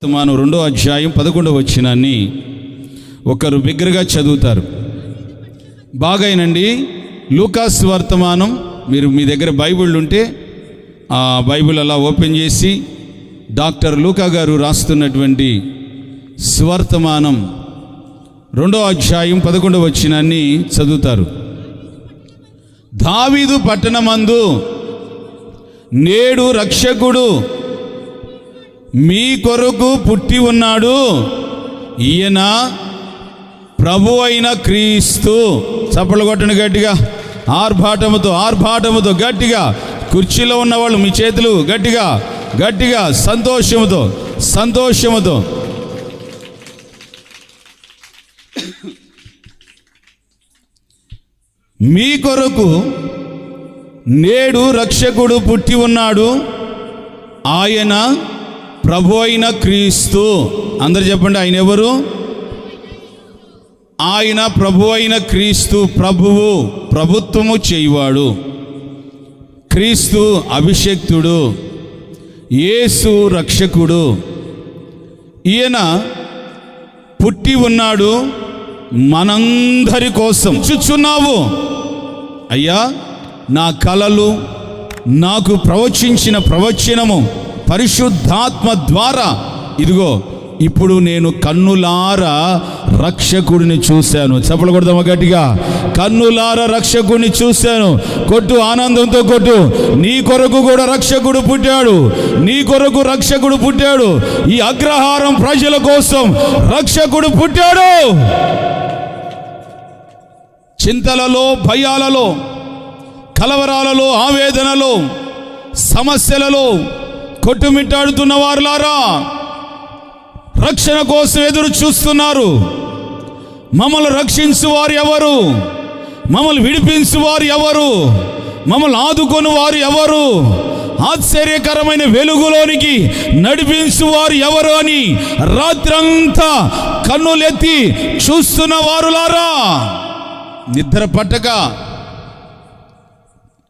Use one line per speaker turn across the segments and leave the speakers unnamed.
వర్తమానం 2వ అధ్యాయం 11వ వచనాన్ని ఒకరు బిగ్గరగా చదువుతారు. బాగానండి. లూకాసు వర్తమానం, మీరు మీ దగ్గర బైబిల్ ఉంటే ఆ బైబిల్ అలా ఓపెన్ చేసి డాక్టర్ లూకా గారు రాస్తున్నటువంటి సువర్తమానం 2వ అధ్యాయం 11వ వచనాన్ని చదువుతారు. దావీదు పట్టణమందు నేడు రక్షకుడు మీ కొరకు పుట్టి ఉన్నాడు, ఈయన ప్రభు అయిన క్రీస్తు. చప్పట్లు కొట్టండి గట్టిగా, ఆర్భాటముతో గట్టిగా. కుర్చీలో ఉన్నవాళ్ళు మీ చేతులు గట్టిగా సంతోషముతో మీ కొరకు నేడు రక్షకుడు పుట్టి ఉన్నాడు, ఆయన ప్రభు అయిన క్రీస్తు. అందరు చెప్పండి, ఆయన ఎవరు? ఆయన ప్రభు అయిన క్రీస్తు. ప్రభువు ప్రభుత్వము చేయువాడు, క్రీస్తు అభిషేక్తుడు, యేసు రక్షకుడు. ఈయన పుట్టి ఉన్నాడు మనందరి కోసం. చూచున్నావు అయ్యా, నా కలలు, నాకు ప్రవచించిన ప్రవచనము పరిశుద్ధాత్మ ద్వారా ఇదిగో ఇప్పుడు నేను కన్నులారా రక్షకుడిని చూశాను. చప్పలు కొడదామా గట్టిగా? కన్నులారా రక్షకుడిని చూశాను. కొట్టు, ఆనందంతో కొట్టు. నీ కొరకు కూడా రక్షకుడు పుట్టాడు, నీ కొరకు రక్షకుడు పుట్టాడు. ఈ అగ్రహారం ప్రజల కోసం రక్షకుడు పుట్టాడు. చింతలలో, భయాలలో, కలవరాలలో, ఆవేదనలో, సమస్యలలో కొట్టుమిట్టాడుతున్న వారులారా, రక్షణ కోసం ఎదురు చూస్తున్నారు. మమ్మల్ని రక్షించు వారు ఎవరు? మమ్మల్ని విడిపించు వారు ఎవరు? మమ్మల్ని ఆదుకొని వారు ఎవరు? ఆశ్చర్యకరమైన వెలుగులోనికి నడిపించు వారు ఎవరు అని రాత్రంతా కన్నులెత్తి చూస్తున్న వారులారా, నిద్ర పట్టక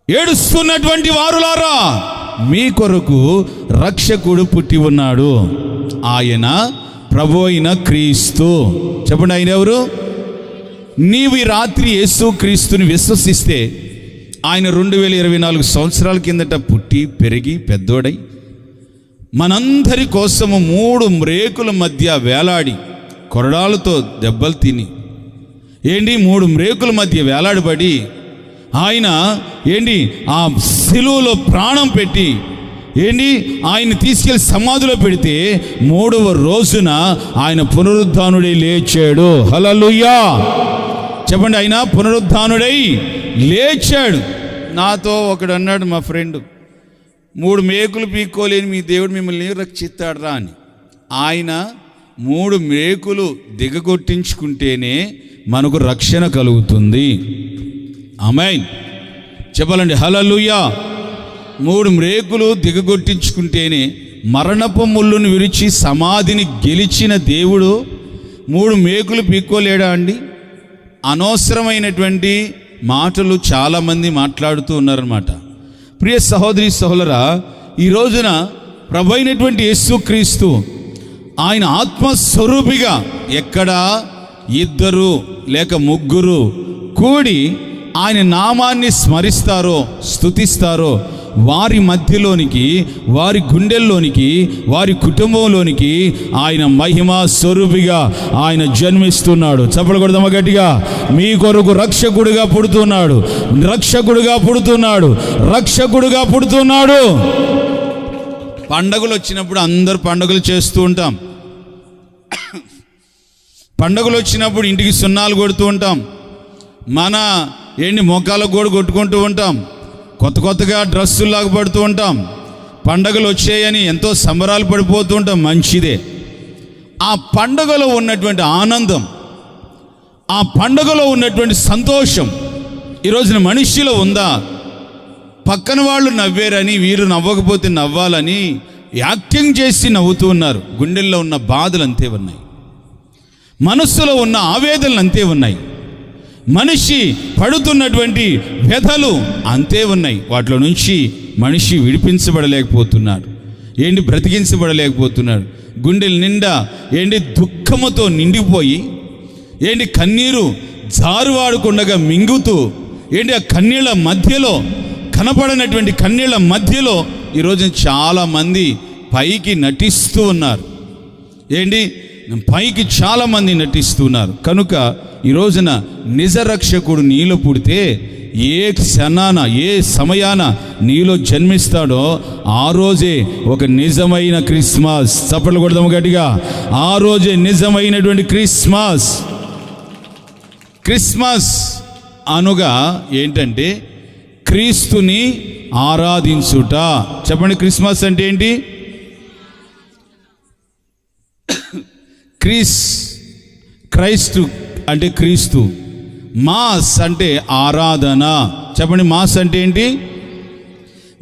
ఏడుస్తున్నటువంటి వారులారా, మీ కొరకు రక్షకుడు పుట్టి ఉన్నాడు, ఆయన ప్రభు అయిన క్రీస్తు. చెప్పండి, ఆయన ఎవరు? నీవు ఈ రాత్రి యేసు క్రీస్తుని విశ్వసిస్తే ఆయన 2024 సంవత్సరాల కిందట పుట్టి పెరిగి పెద్దోడై మనందరి కోసము 3 మ్రేకుల మధ్య వేలాడి కొరడాలతో దెబ్బలు తిని 3 మ్రేకుల మధ్య వేలాడబడి ఆయన ఆ శిలువలో ప్రాణం పెట్టి ఆయన తీసుకెళ్లి సమాధిలో పెడితే 3వ రోజున ఆయన పునరుద్ధానుడై లేచాడు. హల్లెలూయా చెప్పండి, ఆయన పునరుద్ధానుడై లేచాడు. నాతో ఒకడు అన్నాడు, మా ఫ్రెండ్, 3 మేకులు పీక్కోలేని మీ దేవుడు మిమ్మల్ని రక్షిస్తాడురా అని. ఆయన 3 మేకులు దిగగొట్టించుకుంటేనే మనకు రక్షణ కలుగుతుంది. ఆమేన్ చెప్పాలండి, హల్లెలూయా. 3 మ్రేకులు దిగగొట్టించుకుంటేనే మరణపు ముళ్ళును విరిచి సమాధిని గెలిచిన దేవుడు 3 మేకులు పీక్కోలేడా అండి? అనవసరమైనటువంటి మాటలు చాలామంది మాట్లాడుతూ ఉన్నారన్నమాట. ప్రియ సహోదరి సహోదరా, ఈ రోజున ప్రభు అయినటువంటి యేసుక్రీస్తు ఆయన ఆత్మస్వరూపిగా ఎక్కడ 2 లేక 3 కూడి ఆయన నామాన్ని స్మరిస్తారో, స్తుతిస్తారో, వారి మధ్యలోనికి, వారి గుండెల్లోనికి, వారి కుటుంబంలోనికి ఆయన మహిమా స్వరూపిగా ఆయన జన్మిస్తున్నాడు. చప్పలు కొడదామా గట్టిగా? మీ కొరకు రక్షకుడిగా పుడుతున్నాడు, రక్షకుడిగా పుడుతున్నాడు. పండగలు వచ్చినప్పుడు అందరు పండుగలు చేస్తూ ఉంటాం. పండుగలు వచ్చినప్పుడు ఇంటికి సున్నాలు కొడుతూ ఉంటాం. మన మొక్కలకు కూడా కొట్టుకుంటూ ఉంటాం. కొత్తగా డ్రెస్సులు లాగపడుతూ ఉంటాం. పండగలు వచ్చాయని ఎంతో సంబరాలు పడిపోతూ ఉంటాం. మంచిదే. ఆ పండగలో ఉన్నటువంటి ఆనందం, ఆ పండగలో ఉన్నటువంటి సంతోషం ఈరోజున మనిషిలో ఉందా? పక్కన వాళ్ళు నవ్వారని వీరు నవ్వకపోతే నవ్వాలని యాక్టింగ్ చేసి నవ్వుతూ ఉన్నారు. గుండెల్లో ఉన్న బాధలు అంతే ఉన్నాయి, మనస్సులో ఉన్న ఆవేదనలు అంతే ఉన్నాయి, మనిషి పడుతున్నటువంటి వ్యధలు అంతే ఉన్నాయి. వాటిలో నుంచి మనిషి విడిపించబడలేకపోతున్నాడు. బ్రతికించబడలేకపోతున్నాడు. గుండెల నిండా దుఃఖముతో నిండిపోయి కన్నీరు జారువాడుకుండగా మింగుతూ ఆ కన్నీళ్ళ మధ్యలో, కనపడనటువంటి కన్నీళ్ళ మధ్యలో ఈరోజు చాలామంది పైకి నటిస్తూ ఉన్నారు. పైకి చాలామంది నటిస్తున్నారు. కనుక ఈ రోజున నిజ రక్షకుడు నీలో పుడితే ఏ క్షణాన, ఏ సమయాన నీలో జన్మిస్తాడో ఆ రోజే ఒక నిజమైన క్రిస్మస్. చప్పట్లు కొడదాము గట్టిగా. ఆ రోజే నిజమైనటువంటి క్రిస్మస్. క్రిస్మస్ అనుగా ఏంటంటే క్రీస్తుని ఆరాధించుట. చెప్పండి, క్రిస్మస్ అంటే ఏంటి? క్రైస్తు అంటే క్రీస్తు. మాస్ అంటే ఆరాధన. చెప్పండి, మాస్ అంటే ఏంటి?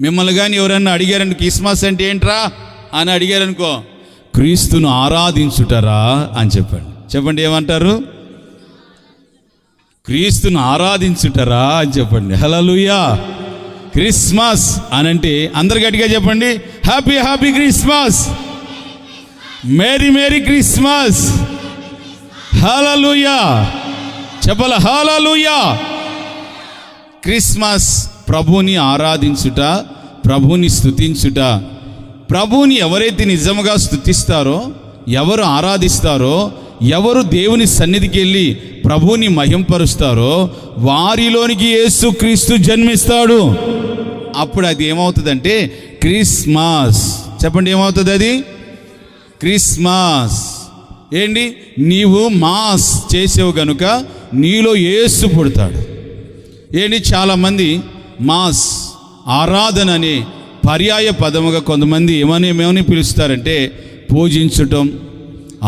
మిమ్మల్ని కానీ ఎవరన్నా అడిగారని క్రిస్మస్ అంటే ఏంట్రా అని అడిగారనుకో, క్రీస్తును ఆరాధించుటరా అని చెప్పండి. ఏమంటారు? క్రీస్తును ఆరాధించుటరా అని చెప్పండి. హల్లెలూయా. క్రిస్మస్ అనంటే అందరు గట్టిగా చెప్పండి, happy happy Christmas, merry merry Christmas. Hallelujah. చెప్పాల హల్లెలూయా. క్రిస్మస్ ప్రభుని ఆరాధించుట, ప్రభుని స్తుతించుట. ప్రభుని ఎవరైతే నిజముగా స్తుతిస్తారో, ఎవరు ఆరాధిస్తారో, ఎవరు దేవుని సన్నిధికి వెళ్ళి ప్రభుని మహింపరుస్తారో వారిలోనికి యేసుక్రీస్తు జన్మిస్తాడు. అప్పుడు అది ఏమవుతుందంటే క్రిస్మస్. చెప్పండి, ఏమవుతుంది అది? క్రిస్మస్. నీవు మాస్ చేసేవు గనుక నీలో యేసు పుడతాడు. చాలామంది మాస్, ఆరాధన అనే పర్యాయ పదముగా కొంతమంది ఏమని పిలుస్తారంటే పూజించటం,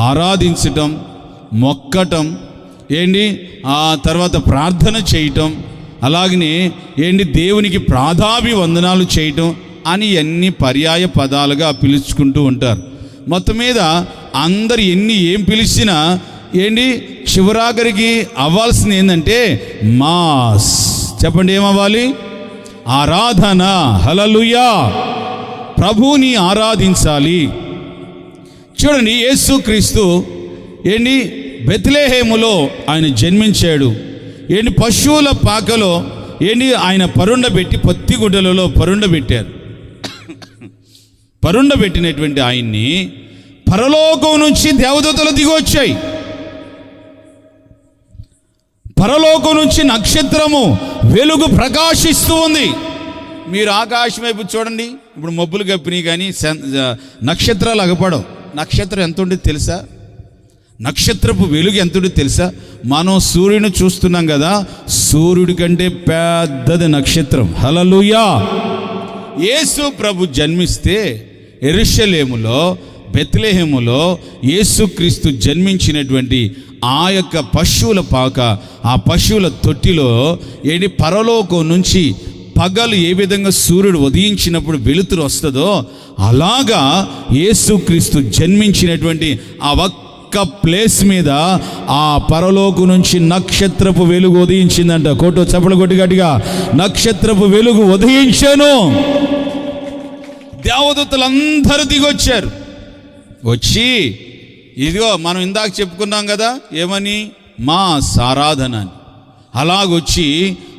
ఆరాధించటం, మొక్కటం, ఆ తర్వాత ప్రార్థన చేయటం, అలాగనే దేవునికి ప్రాదాభివందనాలు చేయటం అని అన్ని పర్యాయ పదాలుగా పిలుచుకుంటూ ఉంటారు. మొత్తం మీద అందరు ఏం పిలిచినా చివరాఖరికి అవ్వాల్సింది ఏంటంటే మాస్. చెప్పండి, ఏమవ్వాలి? ఆరాధన. హల్లెలూయా. ప్రభువుని ఆరాధించాలి. చూడండి, యేసుక్రీస్తు బెత్లెహేములో ఆయన జన్మించాడు. పశువుల పాకలో ఆయన పరుండబెట్టి, పత్తిగుడ్డలలో పరుండబెట్టారు. పరుండబెట్టినటువంటి ఆయన్ని పరలోకం నుంచి దేవదూతలు దిగొచ్చాయి. పరలోకం నుంచి నక్షత్రము వెలుగు ప్రకాశిస్తూ ఉంది. మీరు ఆకాశం వైపు చూడండి, ఇప్పుడు మబ్బులు కప్పినాయి కానీ నక్షత్రాలు అగపడవు. నక్షత్రం ఎంత ఉంటుంది తెలుసా? నక్షత్రపు వెలుగు ఎంత ఉంటుంది తెలుసా? మనం సూర్యుని చూస్తున్నాం కదా, సూర్యుడి కంటే పెద్దది నక్షత్రం. హల్లెలూయా. యేసు ప్రభు జన్మిస్తే యెరూషలేములో, బెత్లెహేములో యేసుక్రీస్తు జన్మించినటువంటి ఆ యొక్క పశువుల పాక, ఆ పశువుల తొట్టిలో పరలోకం నుంచి పగలు ఏ విధంగా సూర్యుడు ఉదయించినప్పుడు వెలుతురు వస్తుందో అలాగా యేసుక్రీస్తు జన్మించినటువంటి ఆ ఒక్క ప్లేస్ మీద ఆ పరలోకం నుంచి నక్షత్రపు వెలుగు ఉదయించిందంట. కోటో చప్పలు కొట్టి గట్టిగా, నక్షత్రపు వెలుగు ఉదయించాను. దేవదూతలందరూ దిగొచ్చారు. వచ్చి ఇదిగో మనం ఇందాక చెప్పుకున్నాం కదా, ఏమని? మాస్, ఆరాధన అని. అలాగొచ్చి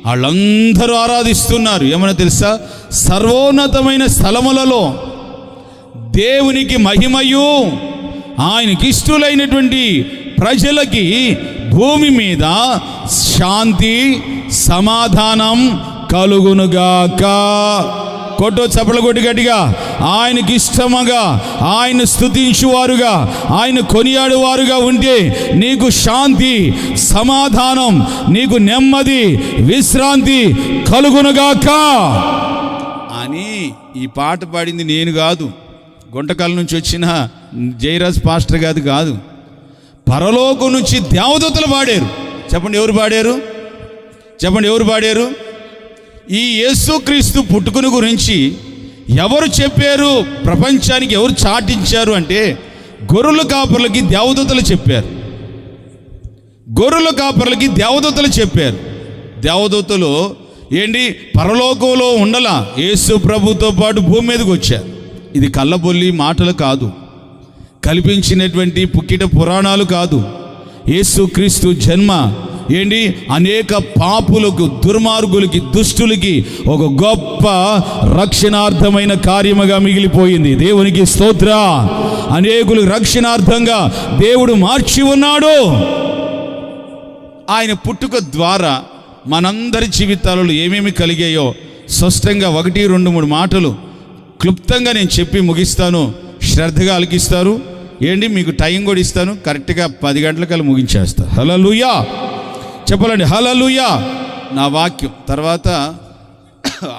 వాళ్ళందరూ ఆరాధిస్తున్నారు. ఏమన్నా తెలుసా? సర్వోన్నతమైన స్థలములలో దేవునికి మహిమయు, ఆయనకి ఇష్టలైనటువంటి ప్రజలకి భూమి మీద శాంతి సమాధానం కలుగునుగాక. కొట్టో చప్పలు కొట్టి గట్టిగా. ఆయనకి ఇష్టముగా, ఆయన స్తుతించువారుగా, ఆయన కొనియాడువారుగా ఉంటే నీకు శాంతి సమాధానం, నీకు నెమ్మది విశ్రాంతి కలుగునుగాక అని ఈ పాట పాడింది నేను కాదు, గుంటకల్ నుంచి వచ్చిన జయరాజ్ పాస్టర్ గారు కాదు, పరలోకం నుంచి దేవదూతలు పాడారు. చెప్పండి, ఎవరు పాడారు? చెప్పండి, ఎవరు పాడారు? ఈ యేసుక్రీస్తు పుట్టుకుని గురించి ఎవరు చెప్పారు? ప్రపంచానికి ఎవరు చాటించారు అంటే గొర్రెల కాపర్లకి దేవదూతలు చెప్పారు. గొర్రెల కాపర్లకి దేవదూతలు చెప్పారు. దేవదూతలు పరలోకంలో ఉండలా, యేసు ప్రభుతో పాటు భూమి మీదకి వచ్చారు. ఇది కళ్ళబొల్లి మాటలు కాదు, కల్పించినటువంటి పుక్కిట పురాణాలు కాదు. యేసుక్రీస్తు జన్మ అనేక పాపులకు, దుర్మార్గులకి, దుష్టులకి ఒక గొప్ప రక్షణార్థమైన కార్యముగా మిగిలిపోయింది. దేవునికి స్తోత్ర. అనేకులు రక్షణార్థంగా దేవుడు మార్చి ఉన్నాడు. ఆయన పుట్టుక ద్వారా మనందరి జీవితాలలో ఏమేమి కలిగాయో స్పష్టంగా 1, 2, 3 మాటలు క్లుప్తంగా నేను చెప్పి ముగిస్తాను. శ్రద్ధగా ఆలకిస్తారు. మీకు టైం కూడా ఇస్తాను. కరెక్ట్గా 10 గంటలకల్లా ముగించేస్తా. హల్లెలూయా చెప్పాలండి. హల్లెలూయా. నా వాక్యం తర్వాత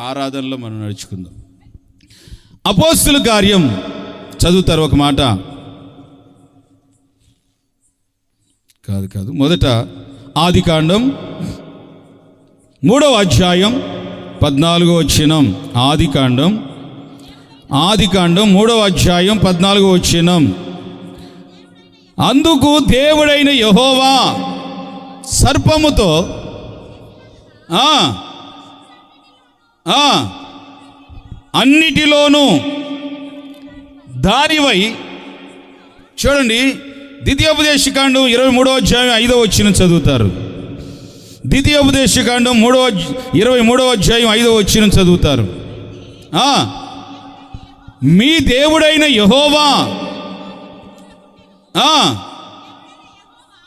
ఆరాధనలో మనం నడుచుకుందాం. అపోస్తుల కార్యం చదువుతారు ఒక మాట. కాదు మొదట ఆదికాండం 3వ అధ్యాయం 14వ వచనం. ఆదికాండం 3వ అధ్యాయం 14వ వచనం. అందుకు దేవుడైన యెహోవా సర్పముతో అన్నిటిలోనూ దానివై, చూడండి, ద్వితీయోపదేశకాండం 23వ అధ్యాయం 5వ వచనం చదువుతారు. ద్వితీయోపదేశకాండం 23వ అధ్యాయం 5వ వచనం చదువుతారు. మీ దేవుడైన యెహోవా,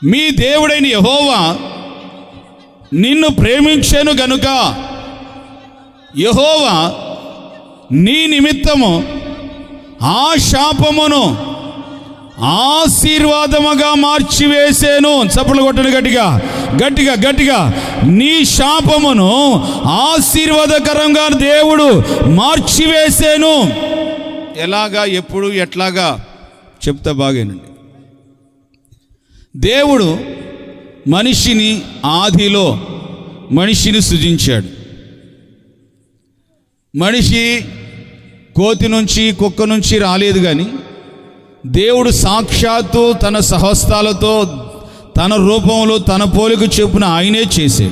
మీ దేవుడైన యెహోవా నిన్ను ప్రేమించెను గనుక యెహోవా నీ నిమిత్తము ఆ శాపమును ఆశీర్వాదముగా మార్చివేసేను. చప్పట్లు కొట్టండి గట్టిగా. నీ శాపమును ఆశీర్వాదకరంగా దేవుడు మార్చివేసేను. ఎలాగా, ఎప్పుడు, ఎట్లాగా చెప్తా బాగేనండి. దేవుడు ఆదిలో మనిషిని సృజించాడు. మనిషి కోతి నుంచి, కుక్క నుంచి రాలేదు. కానీ దేవుడు సాక్షాత్తు తన సహస్తాలతో, తన రూపంలో, తన పోలిక చొప్పున ఆయనే చేసి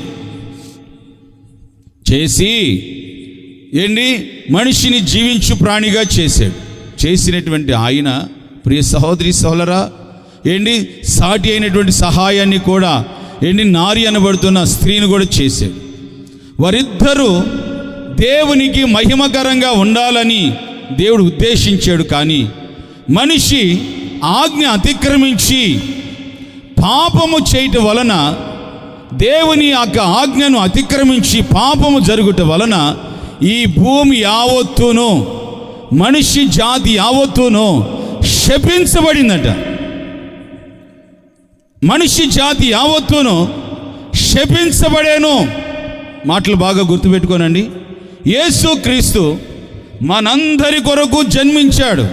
మనిషిని జీవించు ప్రాణిగా చేసినటువంటి ఆయన, ప్రియ సహోదరి సహోదరా, సాటి అయినటువంటి సహాయాన్ని కూడా నారి అనబడుతున్న స్త్రీని కూడా చేశాడు. వారిద్దరూ దేవునికి మహిమకరంగా ఉండాలని దేవుడు ఉద్దేశించాడు. కానీ మనిషి ఆజ్ఞ అతిక్రమించి పాపము చేయటం వలన, దేవుని యొక్క ఆజ్ఞను అతిక్రమించి పాపము జరుగుట వలన ఈ భూమి యావత్తును, మనిషి జాతి యావత్తును శపించబడిందట. మనిషి జాతి యావత్తును శపించబడేను. మాటలు బాగా గుర్తుపెట్టుకోనండి. యేసుక్రీస్తు మనందరి కొరకు జన్మించాడు,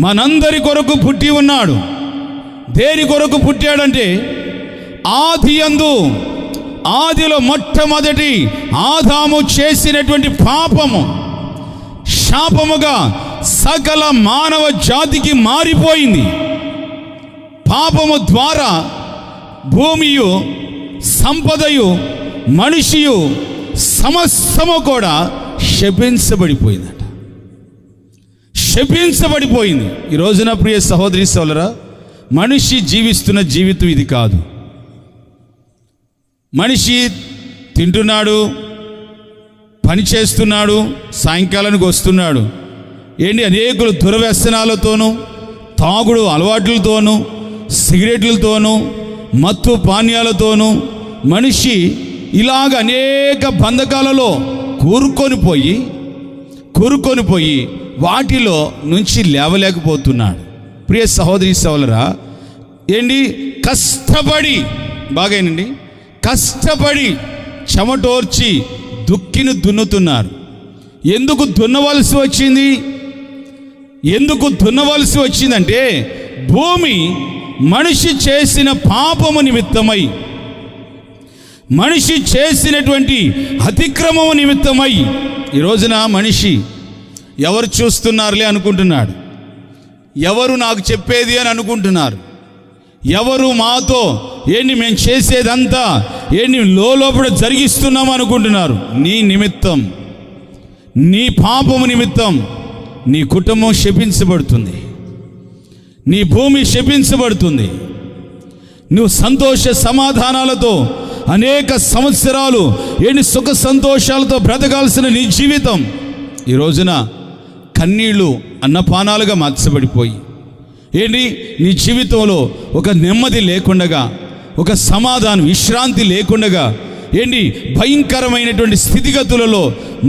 మనందరి కొరకు పుట్టి ఉన్నాడు. దేని కొరకు పుట్టాడంటే, ఆదిలో మొట్టమొదటి ఆదాము చేసినటువంటి పాపము శాపముగా సకల మానవ జాతికి మారిపోయింది. పాపము ద్వారా భూమియు, సంపదయు, మనిషియు, సమస్తము కూడా శపించబడిపోయింది. ఈ రోజున ప్రియ సహోదరి సోదరా, మనిషి జీవిస్తున్న జీవితం ఇది కాదు. మనిషి తింటున్నాడు, పని చేస్తున్నాడు, సాయంకాలానికి వస్తున్నాడు. అనేకులు దుర్వ్యసనాలతోనూ, తాగుడు అలవాట్లతోనూ, సిగరెట్లతోనూ, మత్తు పానీయాలతోనూ మనిషి ఇలాగ అనేక బంధకాలలో కూరుకొని పోయి వాటిలో నుంచి లేవలేకపోతున్నాడు. ప్రియ సహోదరి సోదరా, కష్టపడి చెమటోర్చి దుక్కిని దున్నుతున్నారు. ఎందుకు దున్నవలసి వచ్చిందంటే, భూమి మనిషి చేసిన పాపము నిమిత్తమై, మనిషి చేసినటువంటి అతిక్రమము నిమిత్తమై ఈ రోజున మనిషి ఎవరు చూస్తున్నారులే అనుకుంటున్నాడు, ఎవరు నాకు చెప్పేది అని అనుకుంటున్నారు, ఎవరు మాతో మేము చేసేదంతా లోపల జరిగిస్తున్నాం అనుకుంటున్నారు. నీ నిమిత్తం, నీ పాపము నిమిత్తం నీ కుటుంబం శపించబడుతుంది, నీ భూమి శపించబడుతుంది. నువ్వు సంతోష సమాధానాలతో అనేక సంవత్సరాలు సుఖ సంతోషాలతో బ్రతకాల్సిన నీ జీవితం ఈ రోజున కన్నీళ్లు అన్నపానాలుగా మార్చబడిపోయి నీ జీవితంలో ఒక నెమ్మది లేకుండగా, ఒక సమాధానం విశ్రాంతి లేకుండగా భయంకరమైనటువంటి స్థితిగతులలో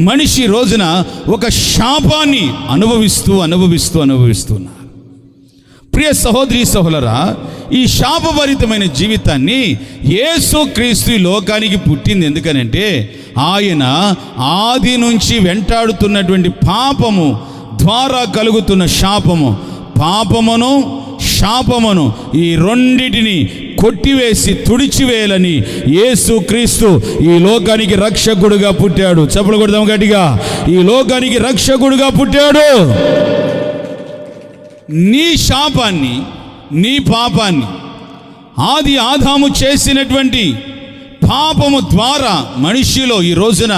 మనిషి రోజున ఒక శాపాన్ని అనుభవిస్తున్నారు. ప్రియ సహోదరి సహోదరులారా, ఈ శాపభరితమైన జీవితాన్ని యేసుక్రీస్తు ఈ లోకానికి పుట్టింది ఎందుకనంటే ఆయన ఆది నుంచి వెంటాడుతున్నటువంటి పాపము ద్వారా కలుగుతున్న పాపమును శాపమును ఈ రెండిటిని కొట్టివేసి తుడిచివేయాలని యేసుక్రీస్తు ఈ లోకానికి రక్షకుడుగా పుట్టాడు. చప్పలు కొడదాం గట్టిగా, ఈ లోకానికి రక్షకుడుగా పుట్టాడు. నీ శాపాన్ని, నీ పాపాన్ని, ఆది ఆదాము చేసినటువంటి పాపము ద్వారా మనిషిలో ఈ రోజున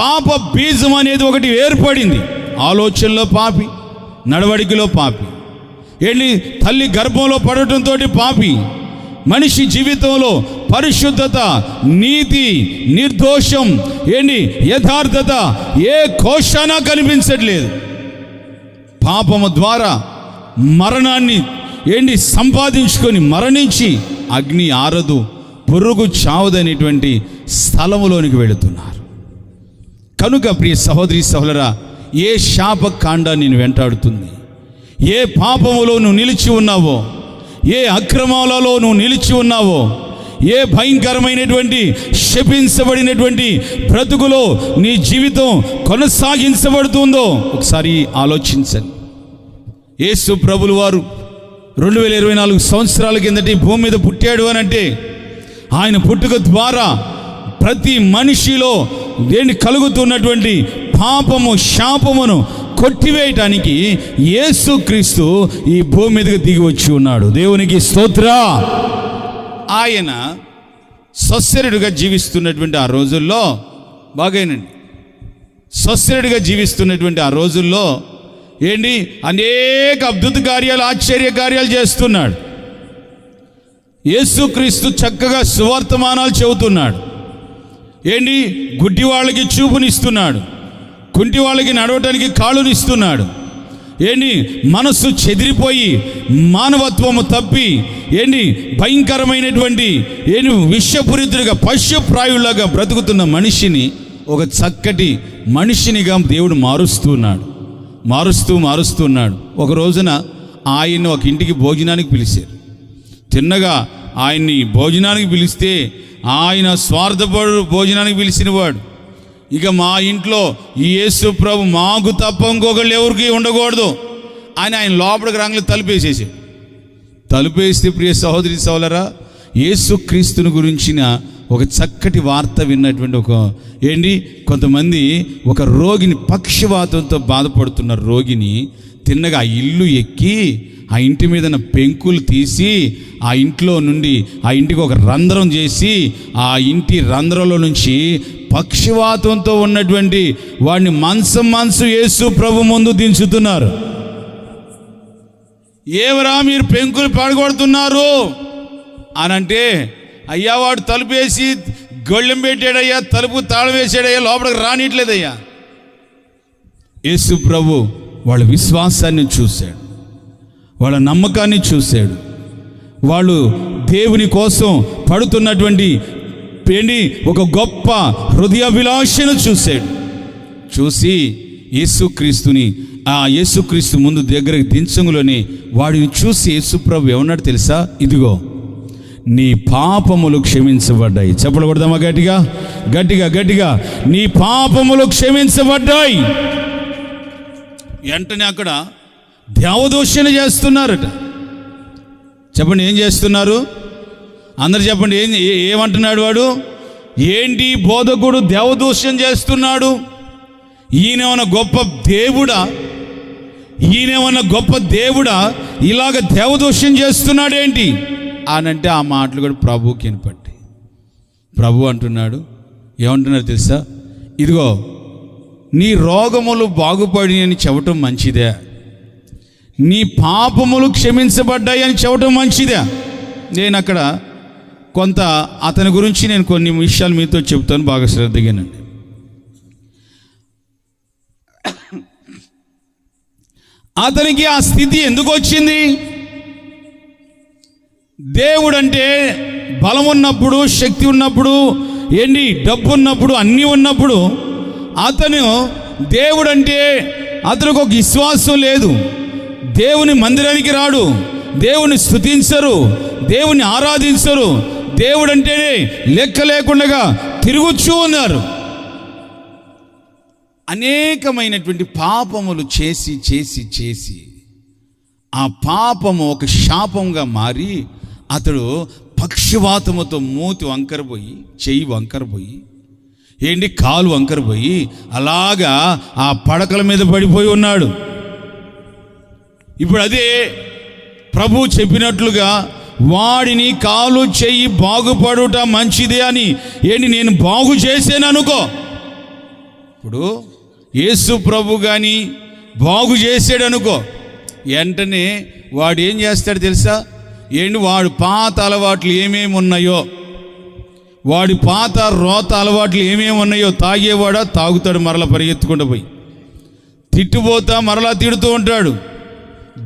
పాప బీజం అనేది ఒకటి ఏర్పడింది. ఆలోచనలో పాపి, నడవడికలో పాపి, తల్లి గర్భంలో పడటంతో పాపి, మనిషి జీవితంలో పరిశుద్ధత, నీతి, నిర్దోషం, యథార్థత ఏ కోశాన కనిపించట్లేదు. పాపము ద్వారా మరణాన్ని సంపాదించుకొని మరణించి అగ్ని ఆరదు, పురుగు చావదనేటువంటి స్థలములోనికి వెళుతున్నారు. కనుక ప్రియ సహోదరి సహోదరా, ఏ శాపకాండాన్ని నేను వెంటాడుతుంది, ఏ పాపములో నువ్వు నిలిచి ఉన్నావో, ఏ అక్రమాలలో నువ్వు నిలిచి ఉన్నావో, ఏ భయంకరమైనటువంటి శపించబడినటువంటి బ్రతుకులో నీ జీవితం కొనసాగించబడుతుందో ఒకసారి ఆలోచించండి. యేసు ప్రభులు వారు 2024 సంవత్సరాల కిందటి భూమి మీద పుట్టాడు అని అంటే ఆయన పుట్టుక ద్వారా ప్రతి మనిషిలో కలుగుతున్నటువంటి పాపము శాపమును కొట్టివేయటానికి యేసుక్రీస్తు ఈ భూమి మీదకి దిగి వచ్చి ఉన్నాడు. దేవునికి స్తోత్ర. ఆయన సస్యరుడిగా జీవిస్తున్నటువంటి ఆ రోజుల్లో సస్యరుడిగా జీవిస్తున్నటువంటి ఆ రోజుల్లో అనేక అద్భుత కార్యాలు, ఆశ్చర్య కార్యాలు చేస్తున్నాడు. యేసుక్రీస్తు చక్కగా సువర్తమానాలు చెబుతున్నాడు. గుడ్డి వాళ్ళకి చూపునిస్తున్నాడు, కుంటి వాళ్ళకి నడవటానికి కాళ్ళునిస్తున్నాడు. మనస్సు చెదిరిపోయి మానవత్వము తప్పి భయంకరమైనటువంటి విషపూరితుడిగా పశుప్రాయులాగా బ్రతుకుతున్న మనిషిని ఒక చక్కటి మనిషినిగా దేవుడు మారుస్తున్నాడు. ఒక రోజున ఆయన్ని ఒక ఇంటికి భోజనానికి పిలిచారు. తిన్నగా ఆయన్ని భోజనానికి పిలిస్తే ఆయన స్వార్థపడు భోజనానికి పిలిచినవాడు. ఇక మా ఇంట్లో ఈ యేసు ప్రభు మాకు తప్ప ఇంకొకళ్ళు ఎవరికి ఉండకూడదు అని ఆయన లోపలికి రంగులు తలుపేస్తే ప్రియ సహోదరి సహోదరా, యేసుక్రీస్తుని గురించిన ఒక చక్కటి వార్త విన్నటువంటి కొంతమంది ఒక రోగిని, పక్షవాతంతో బాధపడుతున్న రోగిని తిన్నగా ఆ ఇల్లు ఎక్కి ఆ ఇంటి మీద పెంకులు తీసి ఆ ఇంట్లో నుండి ఆ ఇంటికి ఒక రంధ్రం చేసి ఆ ఇంటి రంధ్రంలో నుంచి పక్షవాతంతో ఉన్నటువంటి వాడిని మనసు యేసు ప్రభు ముందు దించుతున్నారు. ఏవరా మీరు పెంకులు పడగొడుతున్నారు అనంటే, అయ్యా వాడు తలుపు వేసి గొళ్ళెం పెట్టాడయ్యా, తలుపు తాళం వేసాడయ్యా, లోపలికి రానిట్లేదయ్యా. యేసు ప్రభు వాళ్ళ విశ్వాసాన్ని చూశాడు, వాళ్ళ నమ్మకాన్ని చూశాడు, వాళ్ళు దేవుని కోసం పడుతున్నటువంటి ఒక గొప్ప హృదయాభిలాషను చూసి యేసుక్రీస్తు ముందు దగ్గరకు దించంగులోనే వాడిని చూసి యేసుప్రభు ఏమన్నాడు తెలుసా? ఇదిగో నీ పాపములు క్షమించబడ్డాయి. చెప్పబడదామా గట్టిగా నీ పాపములు క్షమించబడ్డాయి. వెంటనే అక్కడ దేవదూషణ చేస్తున్నారట. చెప్పండి, ఏం చేస్తున్నారు? అందరు చెప్పండి, ఏమంటున్నాడు వాడు? ఏంటి బోధకుడు దేవదూషణ చేస్తున్నాడు? ఈయనేమన్నా గొప్ప దేవుడా ఇలాగ దేవదూషణ చేస్తున్నాడేంటి అనంటే ఆ మాటలు కూడా ప్రభువుకి వినపడ్డాయి. ప్రభు అంటున్నాడు, ఏమంటున్నారు తెలుసా? ఇదిగో నీ రోగములు బాగుపడి అని చెప్పటం మంచిదే, నీ పాపములు క్షమించబడ్డాయి అని చెప్పటం మంచిదే. నేను అక్కడ కొంత అతని గురించి నేను కొన్ని విషయాలు మీతో చెప్తాను, బాగా శ్రద్ధగానండి. అతనికి ఆ స్థితి ఎందుకు వచ్చింది? దేవుడంటే బలం ఉన్నప్పుడు, శక్తి ఉన్నప్పుడు, డబ్బు ఉన్నప్పుడు, అన్నీ ఉన్నప్పుడు అతను దేవుడంటే అతనికి ఒక విశ్వాసం లేదు. దేవుని మందిరానికి రాడు, దేవుని స్తుతించరు, దేవుని ఆరాధించరు, దేవుడంటేనే లెక్క లేకుండా తిరుగుచూ ఉన్నారు. అనేకమైనటువంటి పాపములు చేసి చేసి చేసి ఆ పాపము ఒక శాపంగా మారి అతడు పక్షవాతముతో మూతి వంకరపోయి, చెయ్యి వంకరపోయి, కాలు వంకరపోయి అలాగా ఆ పడకల మీద పడిపోయి ఉన్నాడు. ఇప్పుడు అదే ప్రభు చెప్పినట్లుగా వాడిని కాలు చెయ్యి బాగుపడుట మంచిదే అని నేను బాగు చేసాను అనుకో. ఇప్పుడు యేసు ప్రభు కానీ బాగు చేసాడు అనుకో, వెంటనే వాడు ఏం చేస్తాడు తెలుసా? వాడు పాత అలవాట్లు ఏమేమి ఉన్నాయో, వాడి పాత రోత అలవాట్లు ఏమేమి ఉన్నాయో, తాగేవాడా తాగుతాడు, మరలా పరిగెత్తుకుంటూ పోయి తిట్టుపోతా మరలా తిడుతూ ఉంటాడు,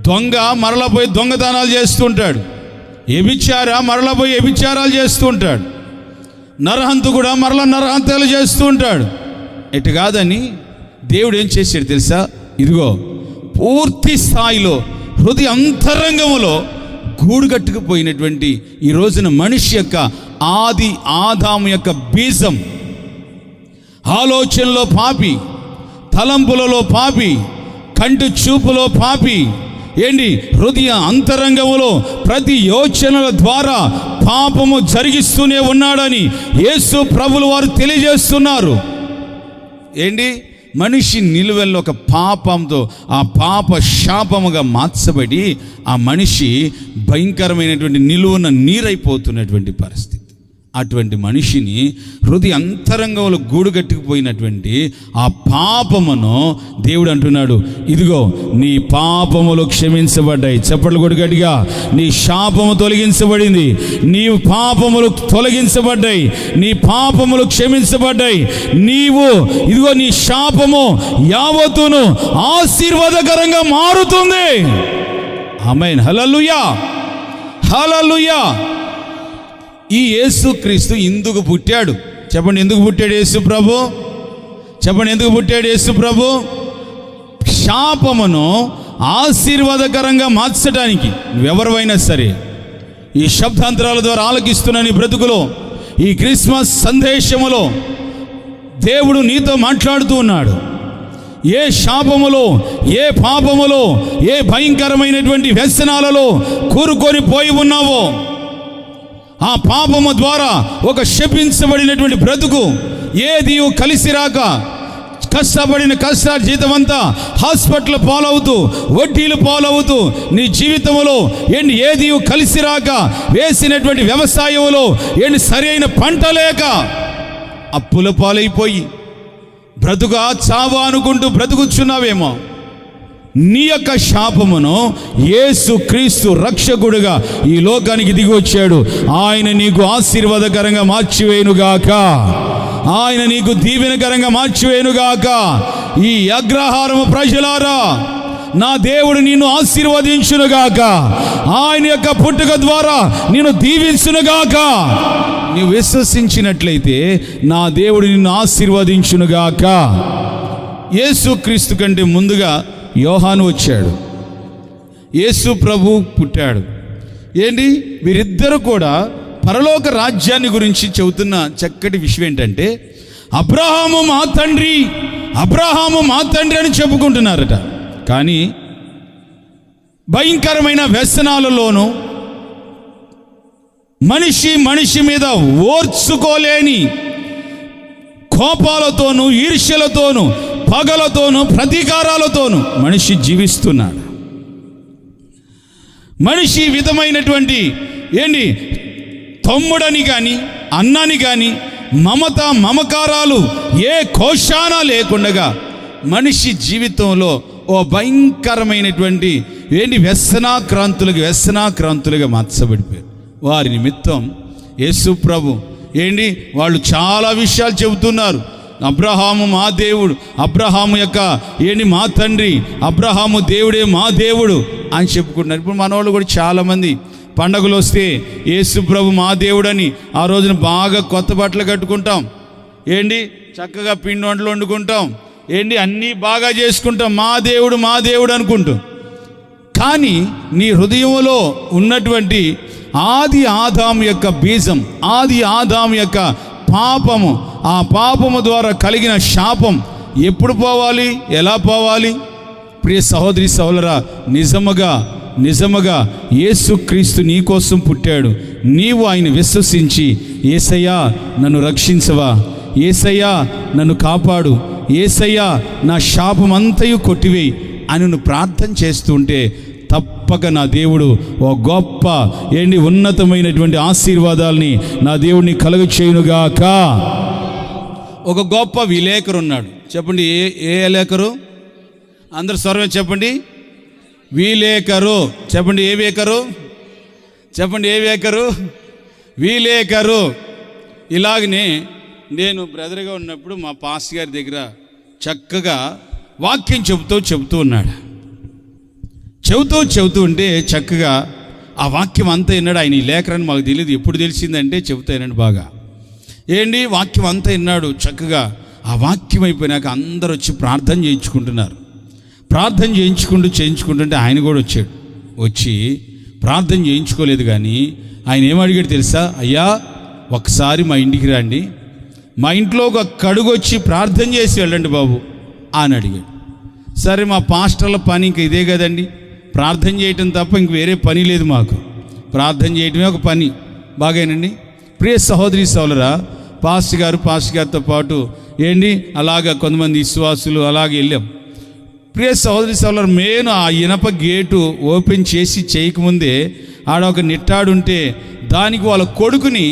దొంగ మరలా పోయి దొంగతనాలు చేస్తూ ఉంటాడు, వ్యభిచార మరలా పోయి వ్యభిచారాలు చేస్తూ ఉంటాడు, నరహంతకుడు మరలా నరహంతలు చేస్తూ ఉంటాడు. ఎటు కాదని దేవుడు ఏం చేశాడు తెలుసా? ఇదిగో పూర్తి స్థాయిలో హృదయ అంతరంగములో గూడుగట్టుకుపోయినటువంటి ఈ రోజున మనిషి యొక్క ఆదాము యొక్క బీజం, ఆలోచనలో పాపి, తలంపులలో పాపి, కంటి చూపులో పాపి, హృదయ అంతరంగములో ప్రతి యోచనల ద్వారా పాపము జరిగిస్తూనే ఉన్నాడని యేసు ప్రభులు వారు తెలియజేస్తున్నారు. మనిషి నిలువెల్లో ఒక పాపంతో ఆ పాప శాపముగా మార్చబడి ఆ మనిషి భయంకరమైనటువంటి నిలువున నీరైపోతున్నటువంటి పరిస్థితి. అటువంటి మనిషిని హృదయ అంతరంగంలో గూడుగట్టుకుపోయినటువంటి ఆ పాపమును దేవుడు అంటున్నాడు, ఇదిగో నీ పాపములు క్షమించబడ్డాయి. చప్పట్లు కొడు గట్టిగా. నీ శాపము తొలగించబడింది, నీ పాపములు తొలగించబడ్డాయి, నీ పాపములు క్షమించబడ్డాయి. నీవు ఇదిగో నీ శాపము యావత్తును ఆశీర్వాదకరంగా మారుతుంది. ఆమేన్. హల్లెలూయా, హల్లెలూయా. ఈ యేసుక్రీస్తు ఇందుకు పుట్టాడు. చెప్పండి, ఎందుకు పుట్టాడు యేసు ప్రభు? చెప్పండి, ఎందుకు పుట్టాడు యేసు ప్రభు? శాపమును ఆశీర్వాదకరంగా మార్చడానికి. నువ్వెవరైనా సరే ఈ శబ్దాంతరాల ద్వారా ఆలకిస్తున్న నీ బ్రతుకులో, ఈ క్రిస్మస్ సందేశములో దేవుడు నీతో మాట్లాడుతూ ఉన్నాడు. ఏ శాపములో, ఏ పాపములో, ఏ భయంకరమైనటువంటి వ్యసనాలలో కూరుకొని పోయి ఉన్నావో, ఆ పాపము ద్వారా ఒక శపించబడినటువంటి బ్రతుకు, ఏది కలిసి రాక కష్టపడిన జీతమంతా హాస్పిటల్ పాలవుతూ, వడ్డీలు పాలవుతూ, నీ జీవితంలో ఏది కలిసి రాక వేసినటువంటి వ్యవసాయంలో సరైన పంట లేక అప్పుల పాలైపోయి బ్రతుకా చావా అనుకుంటూ బ్రతుకుచున్నావేమో. నీ యొక్క శాపమును యేసుక్రీస్తు రక్షకుడుగా ఈ లోకానికి దిగి వచ్చాడు. ఆయన నీకు ఆశీర్వాదకరంగా మార్చివేయునుగాక, ఆయన నీకు దీవెనకరంగా మార్చివేయునుగాక. ఈ అగ్రహారము ప్రజలారా, నా దేవుడు నిన్ను ఆశీర్వదించునుగాక, ఆయన యొక్క పుట్టుక ద్వారా నిన్ను దీవించునుగాక. నీవు విశ్వసించినట్లయితే నా దేవుడు నిన్ను ఆశీర్వదించునుగాక. యేసుక్రీస్తు కంటే ముందుగా యోహాను వచ్చాడు, యేసు ప్రభు పుట్టాడు. వీరిద్దరూ కూడా పరలోక రాజ్యాన్ని గురించి చెబుతున్న చక్కటి విషయం ఏంటంటే, అబ్రహాము మా తండ్రి, అబ్రహాము మా తండ్రి అని చెప్పుకుంటున్నారట. కానీ భయంకరమైన వ్యసనాలలోనూ మనిషి మీద ఓర్చుకోలేని కోపాలతోనూ, ఈర్ష్యలతోనూ, పగలతోనూ, ప్రతీకారాలతోనూ మనిషి జీవిస్తున్నాడు. మనిషి విధమైనటువంటి తమ్ముడని కానీ, అన్నని కానీ, మమకారాలు ఏ కోశాన లేకుండా మనిషి జీవితంలో ఓ భయంకరమైనటువంటి వ్యసనాక్రాంతులుగా మార్చబడిపోయారు. వారి నిమిత్తం యేసు ప్రభు వాళ్ళు చాలా విషయాలు చెబుతున్నారు. అబ్రహాము మా దేవుడు, అబ్రహాము యొక్క మా తండ్రి, అబ్రహాము దేవుడే మా దేవుడు అని చెప్పుకుంటున్నారు. ఇప్పుడు మనవాళ్ళు కూడా చాలామంది పండగలు వస్తే యేసు ప్రభు మా దేవుడని ఆ రోజున బాగా కొత్త బట్టలు కట్టుకుంటాం, చక్కగా పిండి వంటలు వండుకుంటాం, అన్నీ బాగా చేసుకుంటాం, మా దేవుడు అనుకుంటాం. కానీ నీ హృదయంలో ఉన్నటువంటి ఆది ఆదాము యొక్క బీజం, ఆది ఆదాము యొక్క పాపము, ఆ పాపము ద్వారా కలిగిన శాపం ఎప్పుడు పోవాలి, ఎలా పోవాలి? ప్రియ సహోదరి సహోదరా, నిజముగా యేసుక్రీస్తు నీ కోసం పుట్టాడు. నీవు ఆయన విశ్వసించి, యేసయ్యా నన్ను రక్షించవా, యేసయ్యా నన్ను కాపాడు, యేసయ్యా నా శాపమంతయు కొట్టివేయి అని నువ్వు ప్రార్థన చేస్తుంటే తప్పక నా దేవుడు ఓ గొప్ప ఉన్నతమైనటువంటి ఆశీర్వాదాలని నా దేవుడిని కలుగ చేయునుగాక. ఒక గొప్ప విలేకరు ఉన్నాడు. చెప్పండి, ఏ లేఖరు? అందరు స్వరమే చెప్పండి, విలేకరు. చెప్పండి, ఏ వేకరు? చెప్పండి, ఏ వేకరు? విలేకరు. ఇలాగనే నేను బ్రదర్గా ఉన్నప్పుడు మా పాస్టర్ గారి దగ్గర చక్కగా వాక్యం చెబుతూ ఉన్నాడు. చెబుతూ ఉంటే చక్కగా ఆ వాక్యం అంతా విన్నాడు. ఆయన ఈ లేఖరని మాకు తెలియదు, ఎప్పుడు తెలిసిందంటే చెబుతానండి బాగా. వాక్యం అంతా విన్నాడు చక్కగా. ఆ వాక్యం అయిపోయినాక అందరూ వచ్చి ప్రార్థన చేయించుకుంటున్నారు. ప్రార్థన చేయించుకుంటుంటే ఆయన కూడా వచ్చి ప్రార్థన చేయించుకోలేదు. కానీ ఆయన ఏమడిగాడు తెలుసా? అయ్యా ఒకసారి మా ఇంటికి రండి, మా ఇంట్లో ఒక కడుగు వచ్చి ప్రార్థన చేసి వెళ్ళండి బాబు అని అడిగాడు. సరే, మా పాస్టర్ల పని ఇంక ఇదే కదండి, ప్రార్థన చేయటం తప్ప ఇంక వేరే పని లేదు మాకు, ప్రార్థన చేయటమే ఒక పని. బాగానండి. ప్రియ సహోదరి సోదరా, పాస్టర్ గారితో పాటు అలాగా కొంతమంది విశ్వాసులు అలాగే వెళ్ళాం. ప్రియ సహోదరి సోదరు, నేను ఆ ఇనప గేటు ఓపెన్ చేయకముందే ఆడ ఒక నిట్టాడుంటే దానికి వాళ్ళ కొడుకుని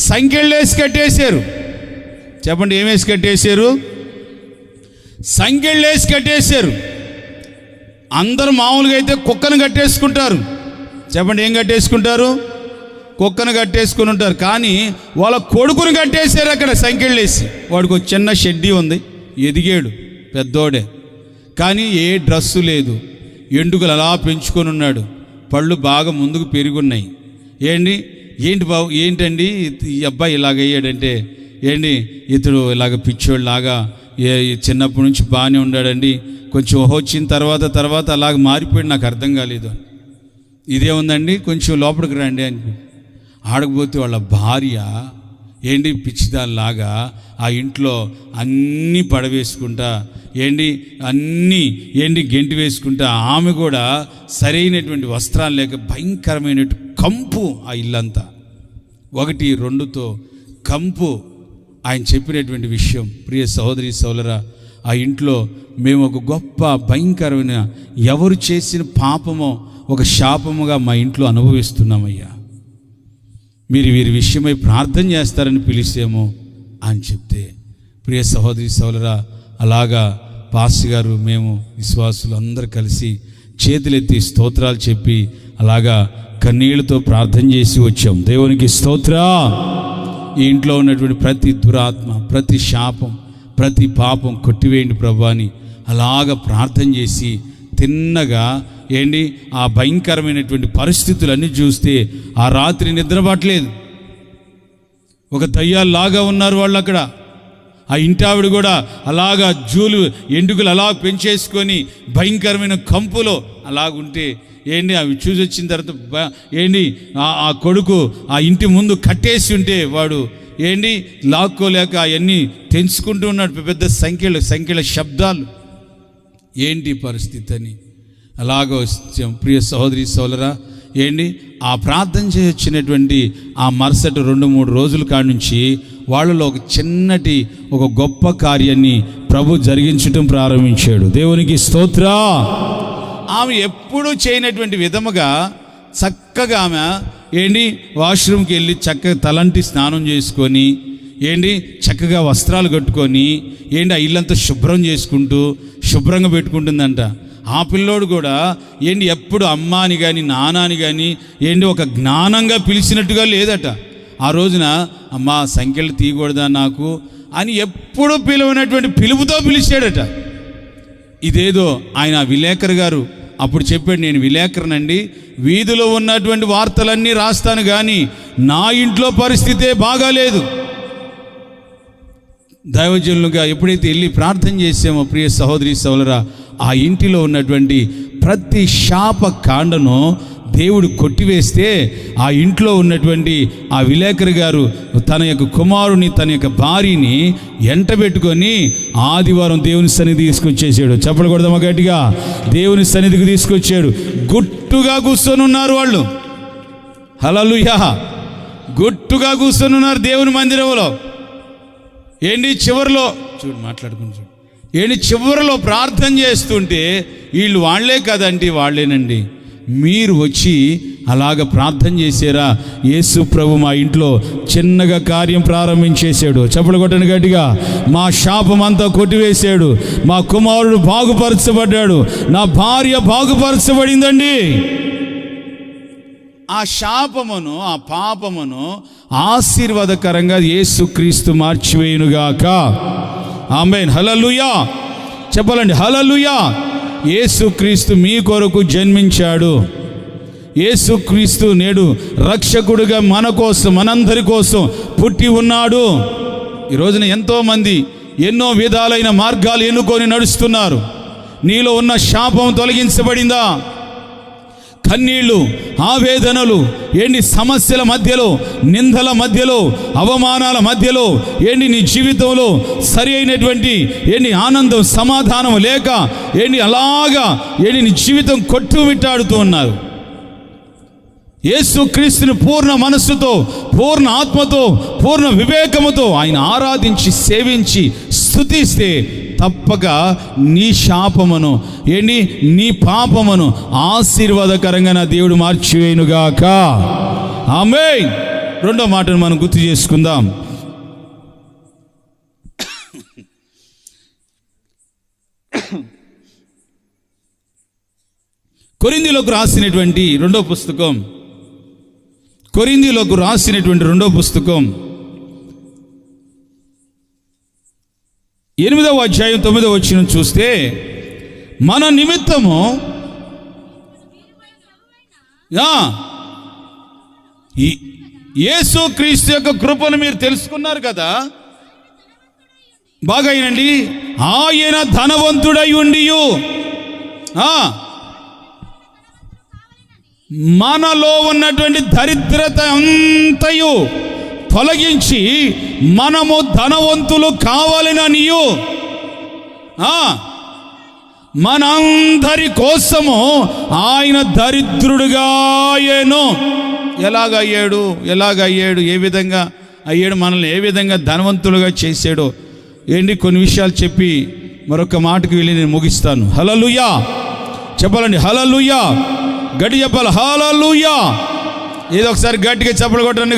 సంకెళ్ళేసి కట్టేశారు. చెప్పండి, ఏమేసి కట్టేశారు? సంకెళ్ళేసి కట్టేశారు. అందరూ మామూలుగా అయితే కుక్కను కట్టేసుకుంటారు. చెప్పండి, ఏం కట్టేసుకుంటారు? కుక్కను కట్టేసుకుని ఉంటారు. కానీ వాళ్ళ కొడుకుని కట్టేశారు అక్కడ సంకెళ్ళేసి. వాడికి ఒక చిన్న షెడ్డీ ఉంది, ఎదిగాడు, పెద్దోడే, కానీ ఏ డ్రస్సు లేదు, ఎండుకలు అలా పెంచుకొని ఉన్నాడు, పళ్ళు బాగా ముందుకు పెరుగున్నాయి. ఏంటండి ఈ అబ్బాయి ఇలాగయ్యాడంటే, ఇతడు ఇలాగ పిచ్చోళ్ళలాగా చిన్నప్పటి నుంచి బాగానే ఉన్నాడండి, కొంచెం వచ్చిన తర్వాత అలాగ మారిపోయాడు, నాకు అర్థం కాలేదు. ఇదే ఉందండి, కొంచెం లోపలికి రండి అని ఆడకపోతే వాళ్ళ భార్య పిచ్చిదాల్లాగా ఆ ఇంట్లో అన్నీ పడవేసుకుంటా అన్నీ గెంటి వేసుకుంటా, ఆమె కూడా సరైనటువంటి వస్త్రాలు లేక భయంకరమైనటువంటి కంపు ఆ ఇల్లంతా, 1-2తో కంపు. ఆయన చెప్పినటువంటి విషయం, ప్రియ సహోదరి సోదరా, ఆ ఇంట్లో మేము ఒక గొప్ప భయంకరమైన ఎవరు చేసిన పాపమో ఒక శాపముగా మా ఇంట్లో అనుభవిస్తున్నామయ్యా, మీరు వీరి విషయమై ప్రార్థన చేస్తారని పిలిచేమో అని చెప్తే, ప్రియ సహోదరి సోదరా, అలాగా పాస్టర్ గారు మేము విశ్వాసులు అందరూ కలిసి చేతులెత్తి స్తోత్రాలు చెప్పి అలాగా కన్నీళ్లతో ప్రార్థన చేసి వచ్చాం. దేవునికి స్తోత్రం. ఈ ఇంట్లో ఉన్నటువంటి ప్రతి దురాత్మ, ప్రతి శాపం, ప్రతి పాపం కొట్టివేయండి ప్రభు అని అలాగ ప్రార్థన చేసి తిన్నగా ఆ భయంకరమైనటువంటి పరిస్థితులన్నీ చూస్తే ఆ రాత్రి నిద్రపట్టలేదు. ఒక దయ్యాల్లాగా ఉన్నారు వాళ్ళు అక్కడ. ఆ ఇంటావిడ కూడా అలాగా ఎండుకలు అలా పెంచేసుకొని భయంకరమైన కంపులో అలాగుంటే అవి చూసి వచ్చిన తర్వాత ఆ కొడుకు ఆ ఇంటి ముందు కట్టేసి ఉంటే వాడు లాక్కోలేక అవన్నీ తెంచుకుంటూ ఉన్నాడు, పెద్ద సంఖ్యల శబ్దాలు. పరిస్థితి అని అలాగ వచ్చాం. ప్రియ సహోదరి సోదరా, ఆ ప్రార్థన చేయొచ్చినటువంటి ఆ మరుసటి 2-3 రోజుల కాడి నుంచి వాళ్ళలో ఒక గొప్ప కార్యాన్ని ప్రభు జరిగించటం ప్రారంభించాడు. దేవునికి స్తోత్రం. ఆమె ఎప్పుడూ చేయనటువంటి విధముగా చక్కగా ఆమె వాష్రూమ్కి వెళ్ళి చక్కగా తలంటి స్నానం చేసుకొని చక్కగా వస్త్రాలు కట్టుకొని ఆ ఇల్లంతా శుభ్రం చేసుకుంటూ శుభ్రంగా పెట్టుకుంటుందంట. ఆ పిల్లోడు కూడా ఏంటి ఎప్పుడు అమ్మ అని కానీ నాన్న అని కానీ ఏంటి ఒక జ్ఞానంగా పిలిచినట్టుగా లేదట. ఆ రోజున అమ్మ సంఖ్యలు తీయకూడదా నాకు అని ఎప్పుడు పిలువనటువంటి పిలుపుతో పిలిచాడట. ఇదేదో ఆయన విలేకరు గారు అప్పుడు చెప్పాడు, నేను విలేకరనండి, వీధిలో ఉన్నటువంటి వార్తలన్నీ రాస్తాను కానీ నా ఇంట్లో పరిస్థితే బాగాలేదు. దైవజనులుగా ఎప్పుడైతే వెళ్ళి ప్రార్థన చేసామో ప్రియ సహోదరి సహోదరా, ఆ ఇంటిలో ఉన్నటువంటి ప్రతి శాప కాండను దేవుడు కొట్టివేస్తే ఆ ఇంట్లో ఉన్నటువంటి ఆ విలేకరు గారు తన యొక్క కుమారుని తన యొక్క భార్యని ఎంటబెట్టుకొని ఆదివారం దేవుని సన్నిధి తీసుకొచ్చేసాడు. చెప్పలు కొడదామా గట్టిగా? దేవుని సన్నిధికి తీసుకొచ్చాడు. గుట్టుగా కూర్చొని ఉన్నారు వాళ్ళు. హల్లెలూయా! గుట్టుగా కూర్చొని ఉన్నారు దేవుని మందిరంలో. ఏంటి చివరిలో చూడు మాట్లాడుకుని చూడు, ఏంటి చివరిలో ప్రార్థన చేస్తుంటే వీళ్ళు వాళ్ళే కదండి, వాళ్ళేనండి. మీరు వచ్చి అలాగ ప్రార్థన చేశారా? యేసు ప్రభు మా ఇంట్లో చిన్నగా కార్యం ప్రారంభించేశాడు. చప్పలు కొట్టండి గట్టిగా. మా శాపం అంతా కొట్టివేశాడు. మా కుమారుడు బాగుపరచబడ్డాడు. నా భార్య బాగుపరచబడిందండి. ఆ శాపమును ఆ పాపమును ఆశీర్వాదకరంగా యేసుక్రీస్తు మార్చివేయునుగాక. ఆమేన్. హల్లెలూయా చెప్పాలండి. హల్లెలూయా. యేసుక్రీస్తు మీ కొరకు జన్మించాడు. యేసుక్రీస్తు నేడు రక్షకుడుగా మన కోసం మనందరి కోసం పుట్టి ఉన్నాడు. ఈ రోజున ఎంతోమంది ఎన్నో విధాలైన మార్గాలు ఎన్నుకొని నడుస్తున్నారు. నీలో ఉన్న శాపం తొలగించబడిందా? కన్నీళ్ళు, ఆవేదనలు, ఏంటి సమస్యల మధ్యలో, నిందల మధ్యలో, అవమానాల మధ్యలో ఏంటి నీ జీవితంలో సరి అయినటువంటి ఏంటి ఆనందం సమాధానం లేక ఏంటి అలాగా ఏంటి నీ జీవితం కొట్టుమిట్టాడుతూ ఉన్నారు. యేసుక్రీస్తుని పూర్ణ మనస్సుతో, పూర్ణ ఆత్మతో, పూర్ణ వివేకముతో ఆయన ఆరాధించి సేవించి స్తుతిస్తే తప్పక నీ శాపమును ఏంటి నీ పాపమును ఆశీర్వాదకరంగా నా దేవుడు మార్చివేయునుగాక. ఆమేన్. రెండో మాటను మనం గుర్తు చేసుకుందాం. కొరింథీయులకు రాసినటువంటి రెండో పుస్తకం 8వ అధ్యాయం 9వ వచనం చూస్తే, మన నిమిత్తము యేసుక్రీస్తు యొక్క కృపను మీరు తెలుసుకున్నారు కదా. బాగా అయినండి. ఆయన ధనవంతుడై ఉండియు మనలో ఉన్నటువంటి దరిద్రత అంతయు తొలగించి మనము ధనవంతులు కావాలనియు మనందరి కోసము ఆయన దరిద్రుడుగా అయ్యాను. ఎలాగయ్యాడు, ఏ విధంగా అయ్యాడు, మనల్ని ఏ విధంగా ధనవంతులుగా చేశాడో ఏంటి కొన్ని విషయాలు చెప్పి మరొక మాటకు వెళ్ళి నేను ముగిస్తాను. హల్లెలూయా చెప్పాలండి. హల్లెలూయా గట్టి చెప్పాలి. హల్లెలూయా. ఏదో ఒకసారి గట్టిగా చప్పలు కొట్టండి.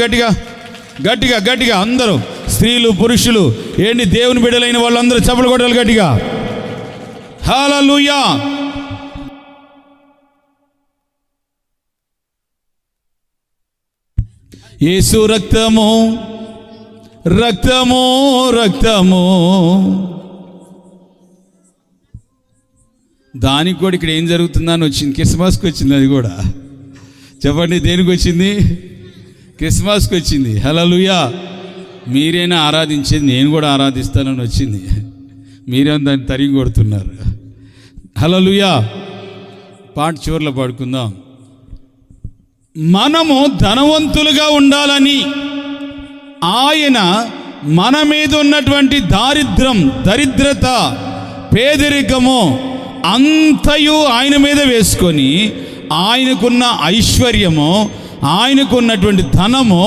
గట్టిగా అందరూ స్త్రీలు పురుషులు ఏంటి దేవుని బిడ్డలైన వాళ్ళందరూ చప్పలు కొట్టాలి గట్టిగా. హల్లెలూయా. యేసు రక్తము రక్తము రక్తము. దానికి కూడా ఇక్కడ ఏం జరుగుతుందని వచ్చింది. క్రిస్మస్కి వచ్చింది. అది కూడా చెప్పండి, దేనికి వచ్చింది? క్రిస్మస్కి వచ్చింది. హల్లెలూయా. మీరైనా ఆరాధించేది, నేను కూడా ఆరాధిస్తానని వచ్చింది. మీరేమో దాన్ని తరిగి కొడుతున్నారు. హల్లెలూయా. పాట చివర్లో పాడుకుందాం. మనము ధనవంతులుగా ఉండాలని ఆయన మన మీద ఉన్నటువంటి దరిద్రత, పేదరికము అంతయు ఆయన మీద వేసుకొని ఆయనకున్న ఐశ్వర్యము, ఆయనకున్నటువంటి ధనము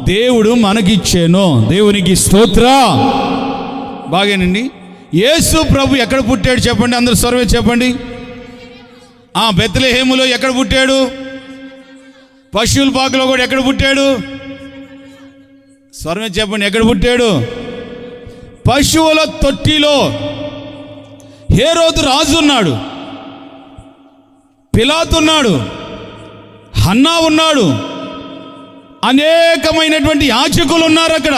దేవుడు మనకిచ్చాను. దేవునికి స్తోత్ర. బాగేనండి. యేసు ప్రభు ఎక్కడ పుట్టాడు చెప్పండి, అందరూ స్వరమే చెప్పండి. బెత్లెహేములో ఎక్కడ పుట్టాడు? పశువుల పాకలో కూడా ఎక్కడ పుట్టాడు? స్వరమే చెప్పండి. ఎక్కడ పుట్టాడు? పశువుల తొట్టిలో. హేరోదు రాజు ఉన్నాడు, పిలాతు ఉన్నాడు, హన్నా ఉన్నాడు, అనేకమైనటువంటి యాజకులు ఉన్నారు, అక్కడ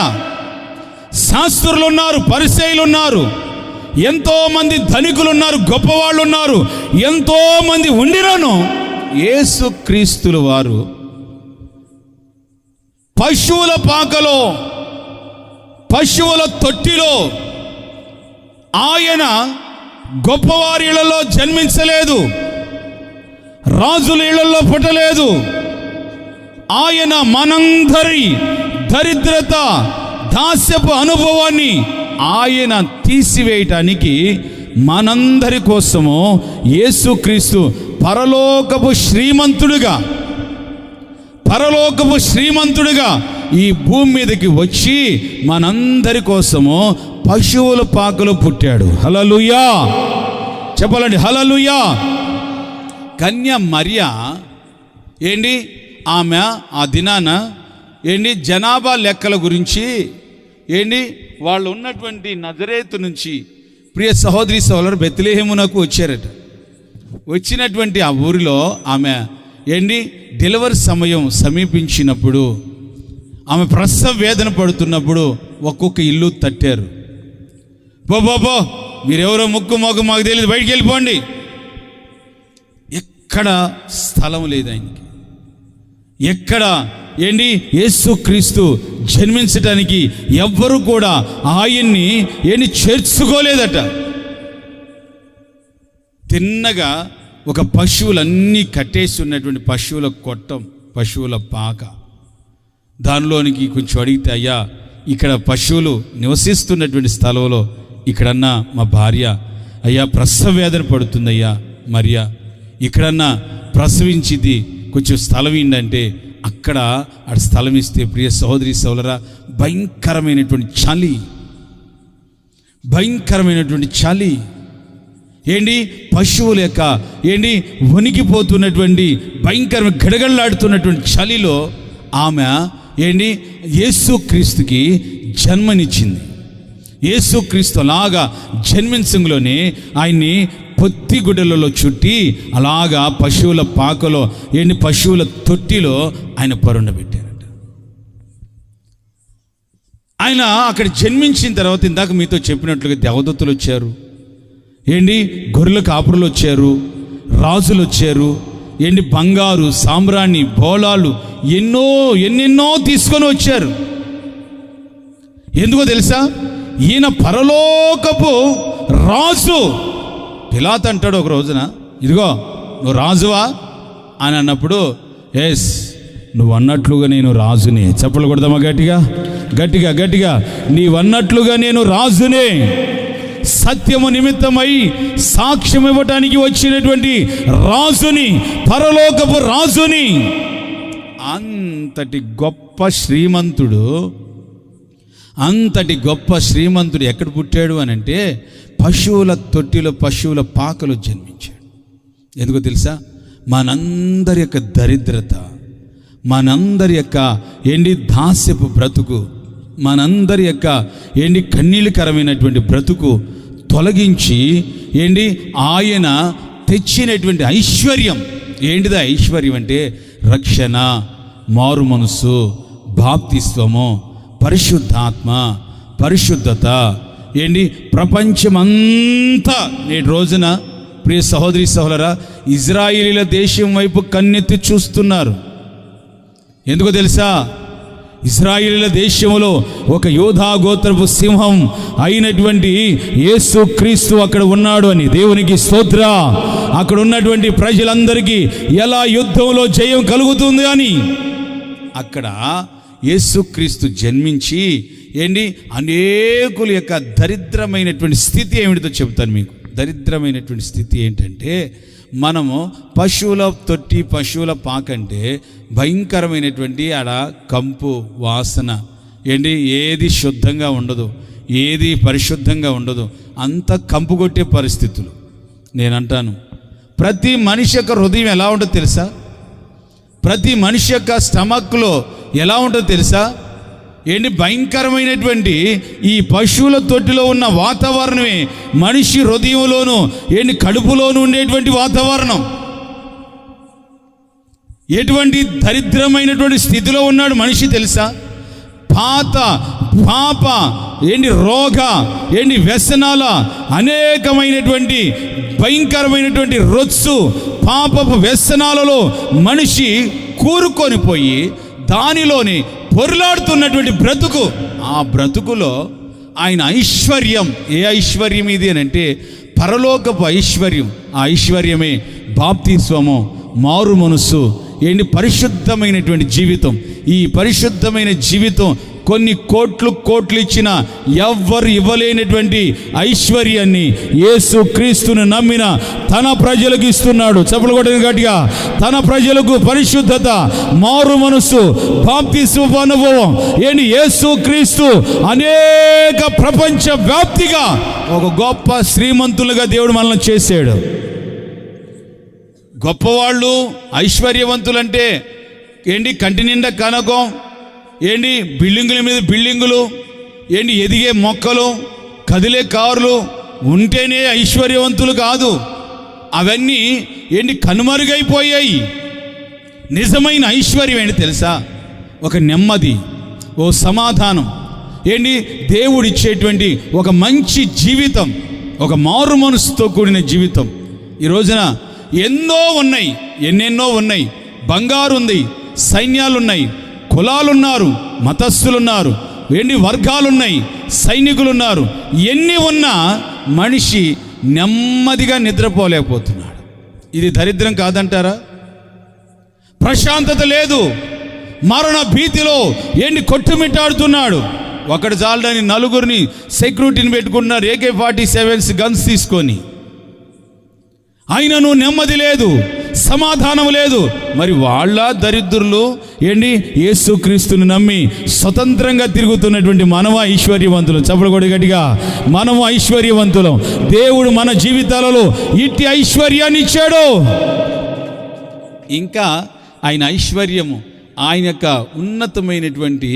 శాస్త్రులు ఉన్నారు, పరిసయ్యులు ఉన్నారు, ఎంతో మంది ధనికులు ఉన్నారు, గొప్పవాళ్ళు ఉన్నారు, ఎంతో మంది ఉండిరను యేసుక్రీస్తుల వారు పశువుల పాకలో, పశువుల తొట్టిలో, ఆయన గొప్పవారి ఇళ్లలో జన్మించలేదు, రాజుల ఇళ్లలో పుట్టలేదు. ఆయన మనందరి దరిద్రత, దాస్యపు అనుభవాన్ని ఆయన తీసివేయటానికి మనందరి కోసము యేసుక్రీస్తు పరలోకపు శ్రీమంతుడిగా ఈ భూమి మీదకి వచ్చి మనందరి కోసము పశువుల పాకలో పుట్టాడు. హల్లెలూయా చెప్పాలండి, హల్లెలూయా. కన్య మరియ ఆమె ఆ దినాన జనాభా లెక్కల గురించి వాళ్ళు ఉన్నటువంటి నజరేతు నుంచి ప్రియ సహోదరి సోదరులు బెత్లెహేమునకు వచ్చారట. వచ్చినటువంటి ఆ ఊరిలో ఆమె డెలివరీ సమయం సమీపించినప్పుడు, ఆమె ప్రసవ వేదన పడుతున్నప్పుడు ఒక్కొక్క ఇల్లు తట్టారు. పో మీరెవరో ముక్కు మొగ్గు మాకు తెలియదు, బయటికి వెళ్ళిపోండి. ఎక్కడ స్థలం లేదు ఆయనకి, ఎక్కడ యేసుక్రీస్తు జన్మించటానికి ఎవ్వరూ కూడా ఆయన్ని చేర్చుకోలేదట. తిన్నగా ఒక పశువులన్నీ కట్టేసి ఉన్నటువంటి పశువుల కొట్టం, పశువుల పాక, దానిలోనికి కొంచెం అడిగితే, అయ్యా ఇక్కడ పశువులు నివసిస్తున్నటువంటి స్థలంలో ఇక్కడన్నా మా భార్య అయ్యా ప్రసవ వేదన పడుతుందయ్యా, మరియా ఇక్కడన్నా ప్రసవించింది, కొంచెం స్థలం ఏంటంటే అక్కడ స్థలం ఇస్తే ప్రియ సహోదరి సోదరా భయంకరమైనటువంటి చలి పశువుల యొక్క వణికిపోతున్నటువంటి భయంకరమైన గడగడలాడుతున్నటువంటి చలిలో ఆమె యేసుక్రీస్తుకి జన్మనిచ్చింది. యేసుక్రీస్తు అలాగా జన్మించంలోనే ఆయన్ని పొత్తి గుడ్డలలో చుట్టి అలాగా పశువుల పాకలో పశువుల తొట్టిలో ఆయన పరుండబెట్టారట. ఆయన అక్కడ జన్మించిన తర్వాత ఇందాక మీతో చెప్పినట్లుగా దేవదత్తులు వచ్చారు, గొర్రెల కాపురులు వచ్చారు, రాజులు వచ్చారు, బంగారు సామ్రాణి బోళాలు ఎన్నెన్నో తీసుకొని వచ్చారు. ఎందుకో తెలుసా? ఈయన పరలోకపు రాజు. పిలాతు అంటాడు ఒక రోజున, ఇదిగో నువ్వు రాజువా అని అన్నప్పుడు, ఎస్ నువ్వు అన్నట్లుగా నేను రాజునే. చప్పలు కొడదామా గట్టిగా గట్టిగా గట్టిగా, నీవన్నట్లుగా నేను రాజునే, సత్యము నిమిత్తమై సాక్ష్యం ఇవ్వటానికి వచ్చినటువంటి రాజుని, పరలోకపు రాజుని. అంతటి గొప్ప శ్రీమంతుడు ఎక్కడ పుట్టాడు అని అంటే పశువుల తొట్టిలో, పశువుల పాకలో జన్మించాడు. ఎందుకో తెలుసా? మనందరి యొక్క దరిద్రత, మనందరి యొక్క దాస్యపు బ్రతుకు, మనందరి యొక్క కన్నీళ్ళకరమైనటువంటి బ్రతుకు తొలగించి ఆయన తెచ్చినటువంటి ఐశ్వర్యం. ఏంటిదా ఐశ్వర్యం అంటే? రక్షణ, మారు మనసు, బాప్తిస్వము, పరిశుద్ధాత్మ, పరిశుద్ధత. ప్రపంచమంతా నేటి రోజున ప్రియ సహోదరి సహోదరా ఇజ్రాయేలీల దేశం వైపు కన్నెత్తి చూస్తున్నారు. ఎందుకో తెలుసా? ఇజ్రాయేలీల దేశంలో ఒక యోధా గోత్రపు సింహం అయినటువంటి యేసుక్రీస్తు అక్కడ ఉన్నాడు అని. దేవునికి స్తోత్ర. అక్కడ ఉన్నటువంటి ప్రజలందరికీ ఎలా యుద్ధంలో జయం కలుగుతుంది అని అక్కడ యేసుక్రీస్తు జన్మించి అనేకుల యొక్క దరిద్రమైనటువంటి స్థితి ఏమిటితో చెబుతాను మీకు. దరిద్రమైనటువంటి స్థితి ఏంటంటే, మనము పశువుల తొట్టి, పశువుల పాకంటే భయంకరమైనటువంటి ఆడ కంపు వాసన, ఏది శుద్ధంగా ఉండదు, ఏది పరిశుద్ధంగా ఉండదు, అంత కంపు కొట్టే పరిస్థితులు. నేనంటాను, ప్రతి మనిషి యొక్క హృదయం ఎలా ఉంటుందో తెలుసా? ప్రతి మనిషి యొక్క స్టమక్లో ఎలా ఉంటుందో తెలుసా? భయంకరమైనటువంటి ఈ పశువుల తొట్టిలో ఉన్న వాతావరణమే మనిషి హృదయంలోనూ కడుపులోనూ ఉండేటువంటి వాతావరణం. ఎటువంటి దరిద్రమైనటువంటి స్థితిలో ఉన్నాడు మనిషి తెలుసా? పాప రోగ వ్యసనాల అనేకమైనటువంటి భయంకరమైనటువంటి రొత్సు పాపపు వ్యసనాలలో మనిషి కూరుకొని పోయి దానిలోని పొరలాడుతున్నటువంటి బ్రతుకు. ఆ బ్రతుకులో ఆయన ఐశ్వర్యం, ఏ ఐశ్వర్యం ఇది అని అంటే పరలోకపు ఐశ్వర్యం. ఆ ఐశ్వర్యమే బాప్తిస్వము, మారు మనస్సు, పరిశుద్ధమైనటువంటి జీవితం. ఈ పరిశుద్ధమైన జీవితం కొన్ని కోట్లు ఇచ్చిన ఎవ్వరు ఇవ్వలేనటువంటి ఐశ్వర్యాన్ని యేసు క్రీస్తును నమ్మిన తన ప్రజలకు ఇస్తున్నాడు. చప్పలు కొట్టిన గట్టిగా, తన ప్రజలకు పరిశుద్ధత, మారు మనస్సు, బాప్తిస్మపు అనుభవం. యేసు క్రీస్తు అనేక ప్రపంచ వ్యాప్తిగా ఒక గొప్ప శ్రీమంతులుగా దేవుడు మనల్ని చేశాడు. గొప్పవాళ్ళు, ఐశ్వర్యవంతులంటే కంటి నిండా కనకం, బిల్డింగుల మీద బిల్డింగులు, ఎదిగే మొక్కలు, కదిలే కార్లు ఉంటేనే ఐశ్వర్యవంతులు కాదు. అవన్నీ కనుమరుగైపోయాయి. నిజమైన ఐశ్వర్యం తెలుసా? ఒక నెమ్మది, ఓ సమాధానం, దేవుడిచ్చేటువంటి ఒక మంచి జీవితం, ఒక మారు మనసుతో కూడిన జీవితం. ఈ రోజున ఎన్నెన్నో ఉన్నాయి. బంగారు ఉంది, సైన్యాలున్నాయి, కులాలున్నారు, మతస్థులున్నారు, వర్గాలున్నాయి, సైనికులున్నారు. ఎన్ని ఉన్నా మనిషి నెమ్మదిగా నిద్రపోలేకపోతున్నాడు. ఇది దరిద్రం కాదంటారా? ప్రశాంతత లేదు, మరణ భీతిలో కొట్టుమిట్టాడుతున్నాడు. ఒకటి చాలని నలుగురిని సెక్యూరిటీని పెట్టుకుంటున్నారు, AK-47 గన్స్ తీసుకొని. అయినను నెమ్మది లేదు, సమాధానం లేదు. మరి వాళ్ళ దరిద్రులు యేసుక్రీస్తుని నమ్మి స్వతంత్రంగా తిరుగుతున్నటువంటి మనము ఐశ్వర్యవంతులు. చప్పలు కొడి గట్టిగా, మనము ఐశ్వర్యవంతులం. దేవుడు మన జీవితాలలో ఇట్టి ఐశ్వర్యాన్ని ఇచ్చాడు. ఇంకా ఆయన ఐశ్వర్యము, ఆయన యొక్క ఉన్నతమైనటువంటి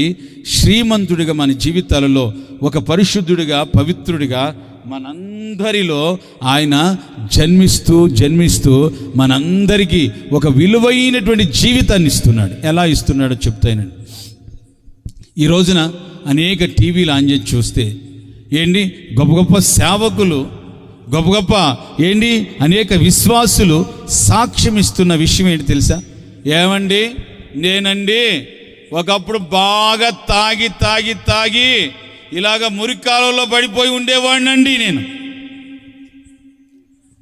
శ్రీమంతుడిగా మన జీవితాలలో ఒక పరిశుద్ధుడిగా, పవిత్రుడిగా మనందరిలో ఆయన జన్మిస్తూ మనందరికీ ఒక విలువైనటువంటి జీవితాన్ని ఇస్తున్నాడు. ఎలా ఇస్తున్నాడో చెప్తానండి. ఈ రోజున అనేక టీవీలు ఆన్ చేసి చూస్తే గొప్ప గొప్ప సేవకులు, గొప్ప అనేక విశ్వాసులు సాక్ష్యం ఇస్తున్న విషయం తెలుసా? నేనండి ఒకప్పుడు బాగా తాగి ఇలాగ మురికాలలో పడిపోయి ఉండేవాడినండి.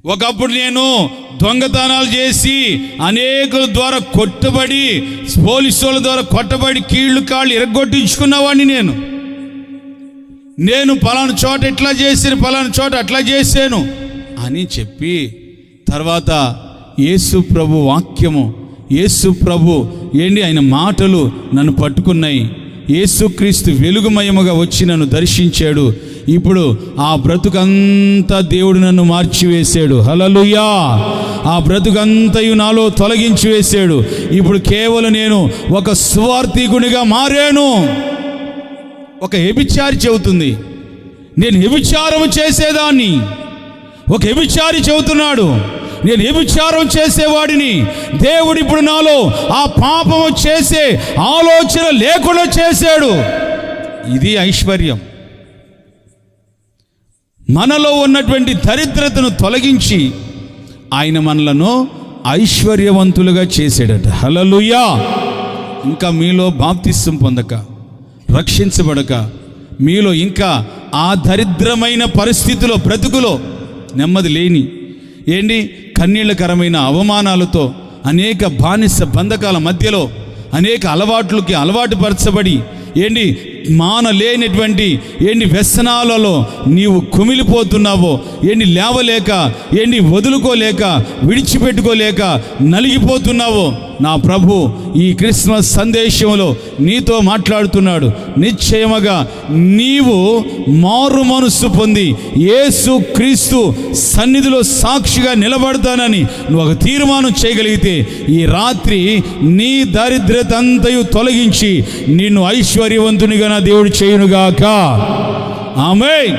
ఒకప్పుడు నేను దొంగతనాలు చేసి అనేకుల ద్వారా కొట్టబడి, పోలీసుల ద్వారా కొట్టబడి కీళ్ళు కాళ్ళు ఇరగొట్టించుకున్నవాడిని. నేను పలానా చోట ఇట్లా చేశాను, పలానా చోట అట్లా చేశాను అని చెప్పి తర్వాత యేసు ప్రభు వాక్యము, యేసు ప్రభు ఆయన మాటలు నన్ను పట్టుకున్నాయి. యేసుక్రీస్తు వెలుగుమయముగా వచ్చి నన్ను దర్శించాడు. ఇప్పుడు ఆ బ్రతుకంతా దేవుడు నన్ను మార్చివేశాడు. హల్లెలూయా! ఆ బ్రతుకంతయు నాలో తొలగించి వేశాడు. ఇప్పుడు కేవలం నేను ఒక సువార్తికునిగా మారాను. ఒక వ్యభిచారి చెబుతుంది, నేను వ్యభిచారం చేసేదాన్ని. ఒక వ్యభిచారి చెబుతున్నాడు, నేను వ్యభిచారం చేసేవాడిని. దేవుడు ఇప్పుడు నాలో ఆ పాపము చేసే ఆలోచన లేకుండా చేశాడు. ఇది ఐశ్వర్యం. మనలో ఉన్నటువంటి దరిద్రతను తొలగించి ఆయన మనలను ఐశ్వర్యవంతులుగా చేశాడట. హల్లెలూయా! ఇంకా మీలో బాప్తిస్మం పొందక, రక్షించబడక, మీలో ఇంకా ఆ దరిద్రమైన పరిస్థితిలో, బ్రతుకులో నెమ్మది లేని, కన్నీళ్లకరమైన అవమానాలతో, అనేక బానిస బంధకాల మధ్యలో, అనేక అలవాట్లకి అలవాటు పరచబడి మానలేనటువంటి వ్యసనాలలో నీవు కుమిలిపోతున్నావో, లేవలేక, వదులుకోలేక, విడిచిపెట్టుకోలేక నలిగిపోతున్నావో, నా ప్రభు ఈ క్రిస్మస్ సందేశంలో నీతో మాట్లాడుతున్నాడు. నిశ్చయముగా నీవు మారు మనస్సు పొంది యేసు క్రీస్తు సన్నిధిలో సాక్షిగా నిలబడతానని నువ్వు ఒక తీర్మానం చేయగలిగితే ఈ రాత్రి నీ దరిద్రత అంతయు తొలగించి నిన్ను ఐశ్వర్యవంతునిగా నా దేవుడు చేయునుగాక. ఆమేన్.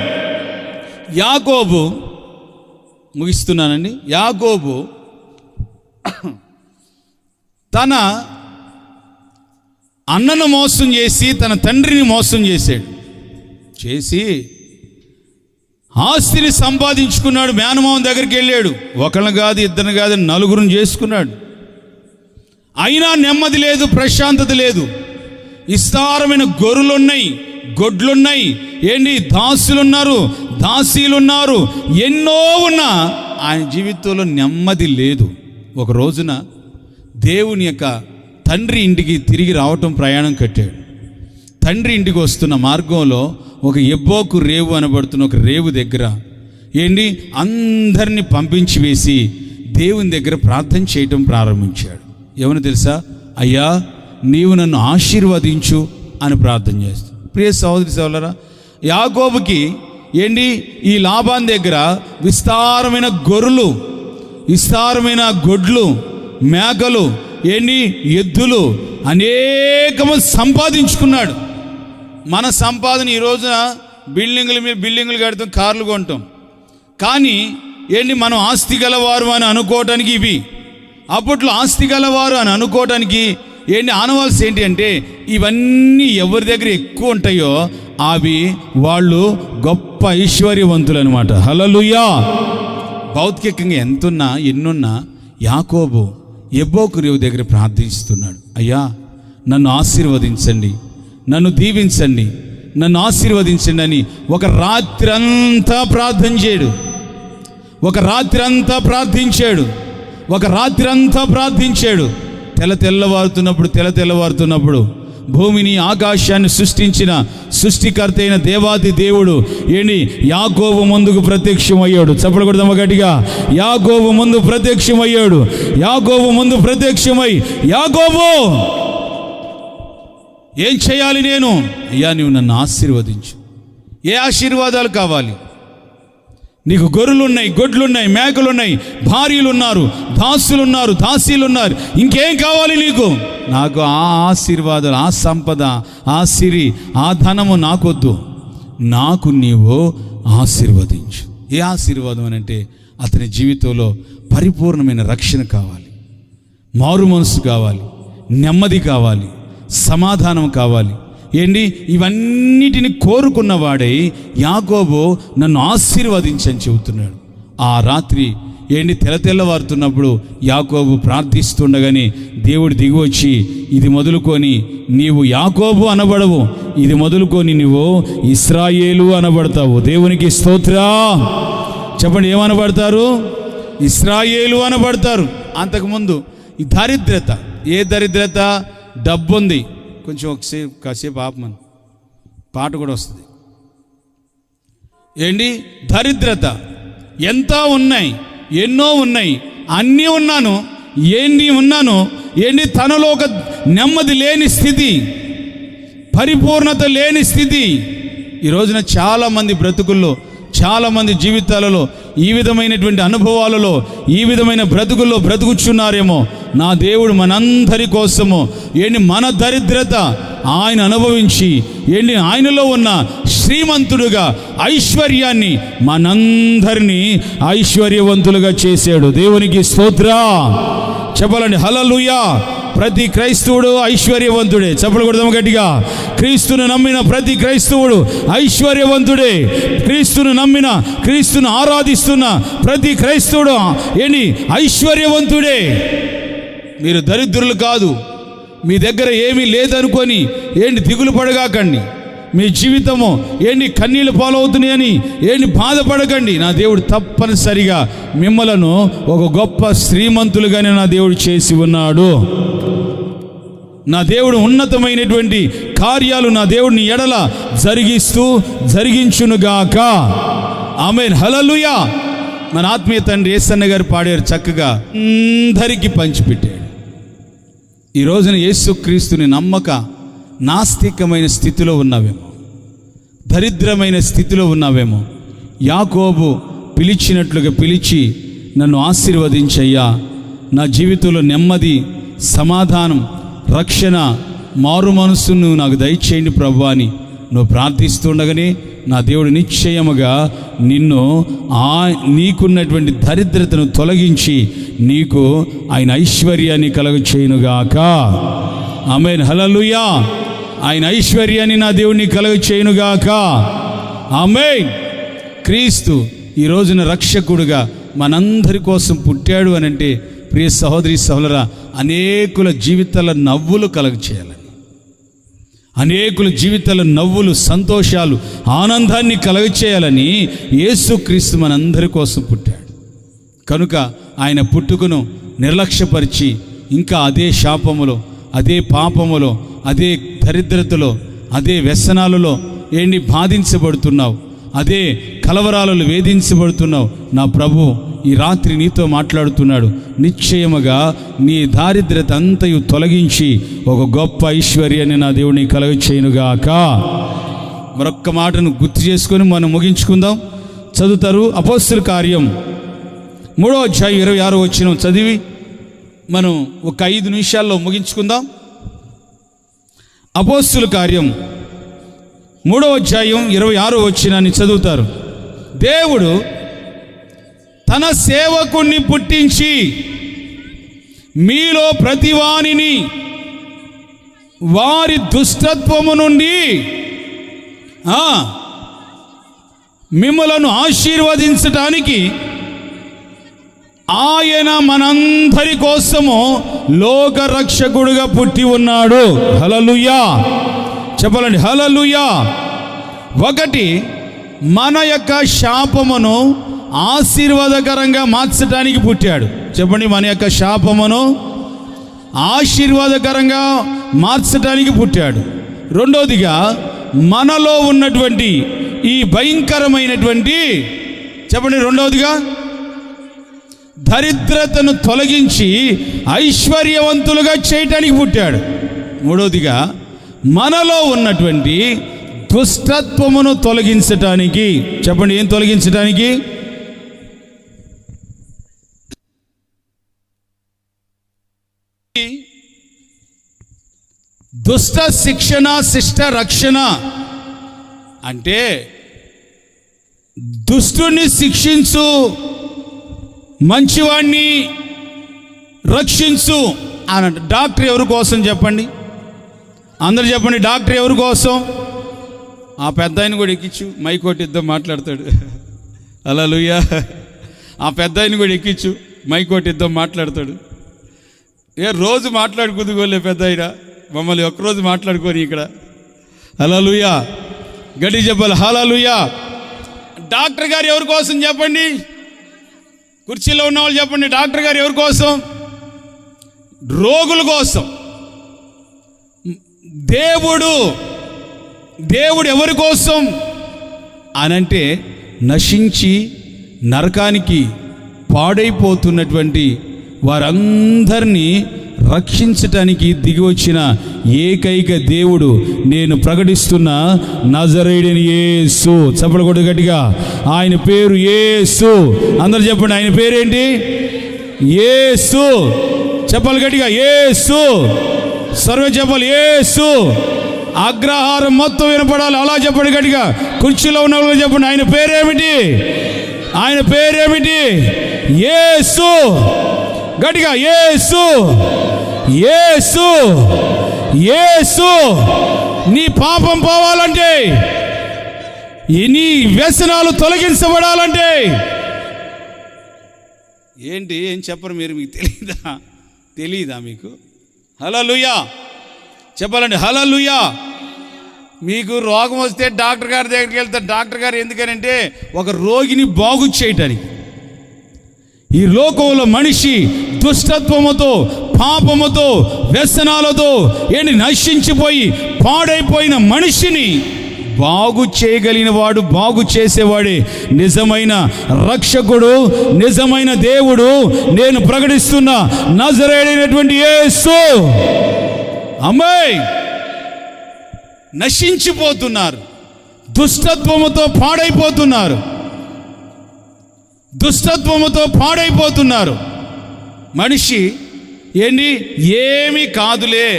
యాకోబు, ముగిస్తున్నానండి. యాకోబు తన అన్నను మోసం చేసి తన తండ్రిని మోసం చేసి ఆస్తిని సంపాదించుకున్నాడు. మేనమామ దగ్గరికి వెళ్ళాడు. ఒకళ్ళని కాదు, ఇద్దరిని కాదు, నలుగురిని చేసుకున్నాడు. అయినా నెమ్మది లేదు, ప్రశాంతత లేదు. విస్తారమైన గొర్రెలున్నాయి, గొడ్లున్నాయి, దాసీలున్నారు, ఎన్నో ఉన్నా ఆయన జీవితంలో నెమ్మది లేదు. ఒక రోజున దేవుని యొక్క తండ్రి ఇంటికి తిరిగి రావటం ప్రయాణం కట్టాడు. తండ్రి ఇంటికి వస్తున్న మార్గంలో ఒక ఎబ్బోకు రేవు అనబడుతున్న ఒక రేవు దగ్గర అందరినీ పంపించి వేసి దేవుని దగ్గర ప్రార్థన చేయటం ప్రారంభించాడు. ఏమని తెలుసా? అయ్యా, నీవు నన్ను ఆశీర్వదించు అని ప్రార్థన చేస్తాడు. ప్రియ సహోదరి సహోదరులారా, యాకోబుకి ఈ లాబాను దగ్గర విస్తారమైన గొర్రెలు, విస్తారమైన గొడ్లు, మేకలు, ఎద్దులు అనేకము సంపాదించుకున్నాడు. మన సంపాదన ఈ రోజున బిల్డింగులు కడతాం, కార్లు కొంటాం. కానీ మనం ఆస్తి గలవారు అని అనుకోవటానికి ఇవి. అప్పట్లో ఆస్తి గలవారు అని అనుకోవటానికి ఆనవాల్సి ఏంటి అంటే, ఇవన్నీ ఎవరి దగ్గర ఎక్కువ ఉంటాయో అవి వాళ్ళు గొప్ప ఐశ్వర్యవంతులు అనమాట. హల్లెలూయా. భౌతికంగా ఎంతున్నా ఎన్నున్నా యాకోబు ఎబ్బోకు రేవు దగ్గర ప్రార్థిస్తున్నాడు. అయ్యా, నన్ను ఆశీర్వదించండి, నన్ను దీవించండి, నన్ను ఆశీర్వదించండి అని ఒక రాత్రి అంతా ప్రార్థించాడు. తెల్లవారుతున్నప్పుడు భూమిని ఆకాశాన్ని సృష్టించిన సృష్టికర్త అయిన దేవాది దేవుడు యాకోబు ముందుకు ప్రత్యక్షమయ్యాడు. చప్పట్లు కొడదామా గట్టిగా? యాకోబు ముందు ప్రత్యక్షమయ్యాడు. యాకోబు, ఏం చేయాలి నేను? అయ్యా, నీవు నన్ను ఆశీర్వదించు. ఏ ఆశీర్వాదాలు కావాలి? నీకు గొర్రెలున్నాయి, గొడ్లున్నాయి, మేకలున్నాయి, భార్యలున్నారు, దాసీలున్నారు. ఇంకేం కావాలి నీకు? నాకు ఆ ఆశీర్వాదాలు, ఆ సంపద, ఆ సిరి, ఆ ధనము నాకొద్దు. నాకు నీవు ఆశీర్వదించు. ఏ ఆశీర్వాదం అని అంటే, అతని జీవితంలో పరిపూర్ణమైన రక్షణ కావాలి, మారు మనసు కావాలి, నెమ్మది కావాలి, సమాధానం కావాలి. ఇవన్నిటిని కోరుకున్నవాడై యాకోబు నన్ను ఆశీర్వదించని చెబుతున్నాడు. ఆ రాత్రి తెల్లవారుతున్నప్పుడు యాకోబు ప్రార్థిస్తుండగానే దేవుడు దిగివచ్చి, ఇది మొదలుకొని నీవు యాకోబు అనబడవు, ఇది మొదలుకొని నీవు ఇశ్రాయేలు అనబడతావు. దేవునికి స్తోత్రం. చెప్పండి, ఏమనబడతారు? ఇశ్రాయేలు అనబడతారు. అంతకుముందు ఈ దరిద్రత, ఏ దరిద్రత? డబ్బుంది, కొంచెం కాసేపు ఆపమని పాట కూడా వస్తుంది. దరిద్రత, ఎంత ఉన్నాయి, ఎన్నో ఉన్నాయి, అన్నీ ఉన్నాను, తనలో ఒక నెమ్మది లేని స్థితి, పరిపూర్ణత లేని స్థితి. ఈ రోజున చాలామంది బ్రతుకుల్లో, చాలామంది జీవితాలలో ఈ విధమైనటువంటి అనుభవాలలో, ఈ విధమైన బ్రతుకుల్లో బ్రతుకుచున్నారేమో. నా దేవుడు మనందరి కోసము మన దరిద్రత ఆయన అనుభవించి ఆయనలో ఉన్న శ్రీమంతుడుగా ఐశ్వర్యాన్ని మనందరినీ ఐశ్వర్యవంతులుగా చేశాడు. దేవునికి స్తోత్రం. చెప్పాలండి, హల్లెలూయా. ప్రతి క్రైస్తవుడు ఐశ్వర్యవంతుడే. చెప్పలు కొడదాం గట్టిగా. క్రీస్తును నమ్మిన ప్రతి క్రైస్తవుడు ఐశ్వర్యవంతుడే. క్రీస్తును ఆరాధిస్తున్న ప్రతి క్రైస్తవుడు ఐశ్వర్యవంతుడే. మీరు దరిద్రులు కాదు. మీ దగ్గర ఏమీ లేదనుకొని దిగులు పడగాకండి. మీ జీవితము కన్నీళ్ళు పాలవుతున్నాయని బాధపడకండి. నా దేవుడు తప్పనిసరిగా మిమ్మలను ఒక గొప్ప శ్రీమంతులుగానే నా దేవుడు చేసి ఉన్నాడు. నా దేవుడు ఉన్నతమైనటువంటి కార్యాలు నా దేవుడిని ఎడల జరిగించునుగాక. ఆమేన్, హల్లెలూయా. మన ఆత్మీయ తండ్రి యేసన్న గారు పాడారు చక్కగా, అందరికీ పంచిపెట్టాడు. ఈ రోజున యేసుక్రీస్తుని నమ్మక నాస్తికమైన స్థితిలో ఉన్నావేమో, దరిద్రమైన స్థితిలో ఉన్నావేమో. యాకోబు పిలిచినట్లుగా పిలిచి, నన్ను ఆశీర్వదించయ్యా, నా జీవితంలో నెమ్మది, సమాధానం, రక్షణ, మారు మనస్సును నాకు దయచేయండి ప్రభు అని నువ్వు ప్రార్థిస్తుండగానే నా దేవుడు నిశ్చయముగా నిన్ను నీకున్నటువంటి దరిద్రతను తొలగించి నీకు ఆయన ఐశ్వర్యాన్ని కలుగచేయునుగాక. ఆమేన్, హల్లెలూయా. ఆయన ఐశ్వర్యాన్ని నా దేవుడిని కలుగచేయునుగాక. ఆమేన్. క్రీస్తు ఈ రోజున రక్షకుడుగా మనందరి కోసం పుట్టాడు అని అంటే ప్రియ సహోదరి సహోదరా, అనేకుల జీవితాల నవ్వులు కలుగచేయాలని, అనేకుల జీవితాల నవ్వులు, సంతోషాలు, ఆనందాన్ని కలుగచేయాలని యేసుక్రీస్తు మనందరి కోసం పుట్టాడు. కనుక ఆయన పుట్టుకను నిర్లక్ష్యపరిచి ఇంకా అదే శాపములో, అదే పాపములో, అదే దరిద్రతలో, అదే వ్యసనాలలో బాధించబడుతున్నావు, అదే కలవరాలలో వేధించబడుతున్నావు. నా ప్రభు ఈ రాత్రి నీతో మాట్లాడుతున్నాడు. నిశ్చయముగా నీ దారిద్రత అంతయు తొలగించి ఒక గొప్ప ఐశ్వర్యాన్ని నా దేవుని కలుగచేయునుగాక. మరొక్క మాటను గుర్తు చేసుకొని మనం ముగించుకుందాం. చదువుతారు అపోస్తలుల కార్యం 3వ అధ్యాయం 26వ వచనం చదివి మనం ఒక 5 నిమిషాల్లో ముగించుకుందాం. అపోస్తలుల కార్యం 3వ అధ్యాయం 26వ వచనాన్ని చదువుతారు. దేవుడు తన సేవకుణ్ణి పుట్టించి మీలో ప్రతివానిని వారి దుష్టత్వము నుండి మిమ్మలను ఆశీర్వదించటానికి ఆయన మనందరి కోసము లోక రక్షకుడుగా పుట్టి ఉన్నాడు. హల్లెలూయా, చెప్పాలండి హల్లెలూయా. ఒకటి, మన యొక్క శాపమును ఆశీర్వాదకరంగా మార్చడానికి పుట్టాడు. చెప్పండి, మన యొక్క శాపమును ఆశీర్వాదకరంగా మార్చడానికి పుట్టాడు. రెండోదిగా, మనలో ఉన్నటువంటి ఈ భయంకరమైనటువంటి, చెప్పండి రెండవదిగా, దరిద్రతను తొలగించి ఐశ్వర్యవంతులుగా చేయటానికి పుట్టాడు. మూడవదిగా, మనలో ఉన్నటువంటి దుష్టత్వమును తొలగించటానికి. చెప్పండి, ఏం తొలగించటానికి? దుష్ట శిక్షణ, శిష్ట రక్షణ అంటే దుష్టుని శిక్షించు, మంచివాణ్ణి రక్షించు అనంట. డాక్టర్ ఎవరి కోసం చెప్పండి? అందరు చెప్పండి, డాక్టర్ ఎవరి కోసం? ఆ పెద్ద ఆయన కూడా ఎక్కించు, మైకోటి ఇద్దాం, మాట్లాడతాడు. హల్లెలూయా. ఆ పెద్ద ఆయన కూడా ఎక్కించు, మైకోటి ఇద్దాం, మాట్లాడతాడు. రోజు మాట్లాడుకుందుకోలే పెద్ద ఆయన, మమ్మల్ని ఒక్కరోజు మాట్లాడుకొని ఇక్కడ. హల్లెలూయా, గడి చెప్పాలి. హల్లెలూయా. డాక్టర్ గారు ఎవరి కోసం చెప్పండి? కుర్చీలో ఉన్న వాళ్ళు చెప్పండి, డాక్టర్ గారు ఎవరి కోసం? రోగుల కోసం. దేవుడు ఎవరి కోసం అనంటే నశించి నరకానికి పాడైపోతున్నటువంటి వారందరినీ రక్షించటానికి దిగి వచ్చిన ఏకైక దేవుడు నేను ప్రకటిస్తున్న నజరేయుడైన యేసు. చప్పట్లు కొట్టు గట్టిగా. ఆయన పేరు యేసు. అందరు చెప్పండి, ఆయన పేరేంటి? యేసు. చెప్పాలి గట్టిగా, యేసు. సర్వే చెప్పాలి, యేసు. అగ్రహారం మొత్తం వినపడాలి, అలా చెప్పండి గట్టిగా. కుర్చీలో ఉన్న వాళ్ళు చెప్పండి, ఆయన పేరేమిటి? ఆయన పేరేమిటి? యేసు. గట్టిగా, యేసు, యేసు, యేసు. నీ పాపం పోవాలంటే, నీ వ్యసనాలు తొలగించబడాలంటే ఏంటి? ఏం చెప్పరు మీరు? మీకు తెలీదా మీకు? హల్లెలూయా, చెప్పాలండి హల్లెలూయా. మీకు రోగం వస్తే డాక్టర్ గారి దగ్గరికి వెళ్తారు. డాక్టర్ గారు ఎందుకనంటే ఒక రోగిని బాగు చేయటానికి. ఈ లోకంలో మనిషి దుష్టత్వముతో, పాపముతో, వ్యసనాలతో నశించిపోయి పాడైపోయిన మనిషిని బాగు చేయగలిగిన వాడు, బాగు చేసేవాడే నిజమైన రక్షకుడు, నిజమైన దేవుడు. నేను ప్రకటిస్తున్న నజరేయుడైనటువంటి యేసు. ఆమేన్. నశించిపోతున్నారు, దుష్టత్వముతో పాడైపోతున్నారు, దుష్టత్వముతో పాడైపోతున్నారు. మనిషి ఏమి కాదులే,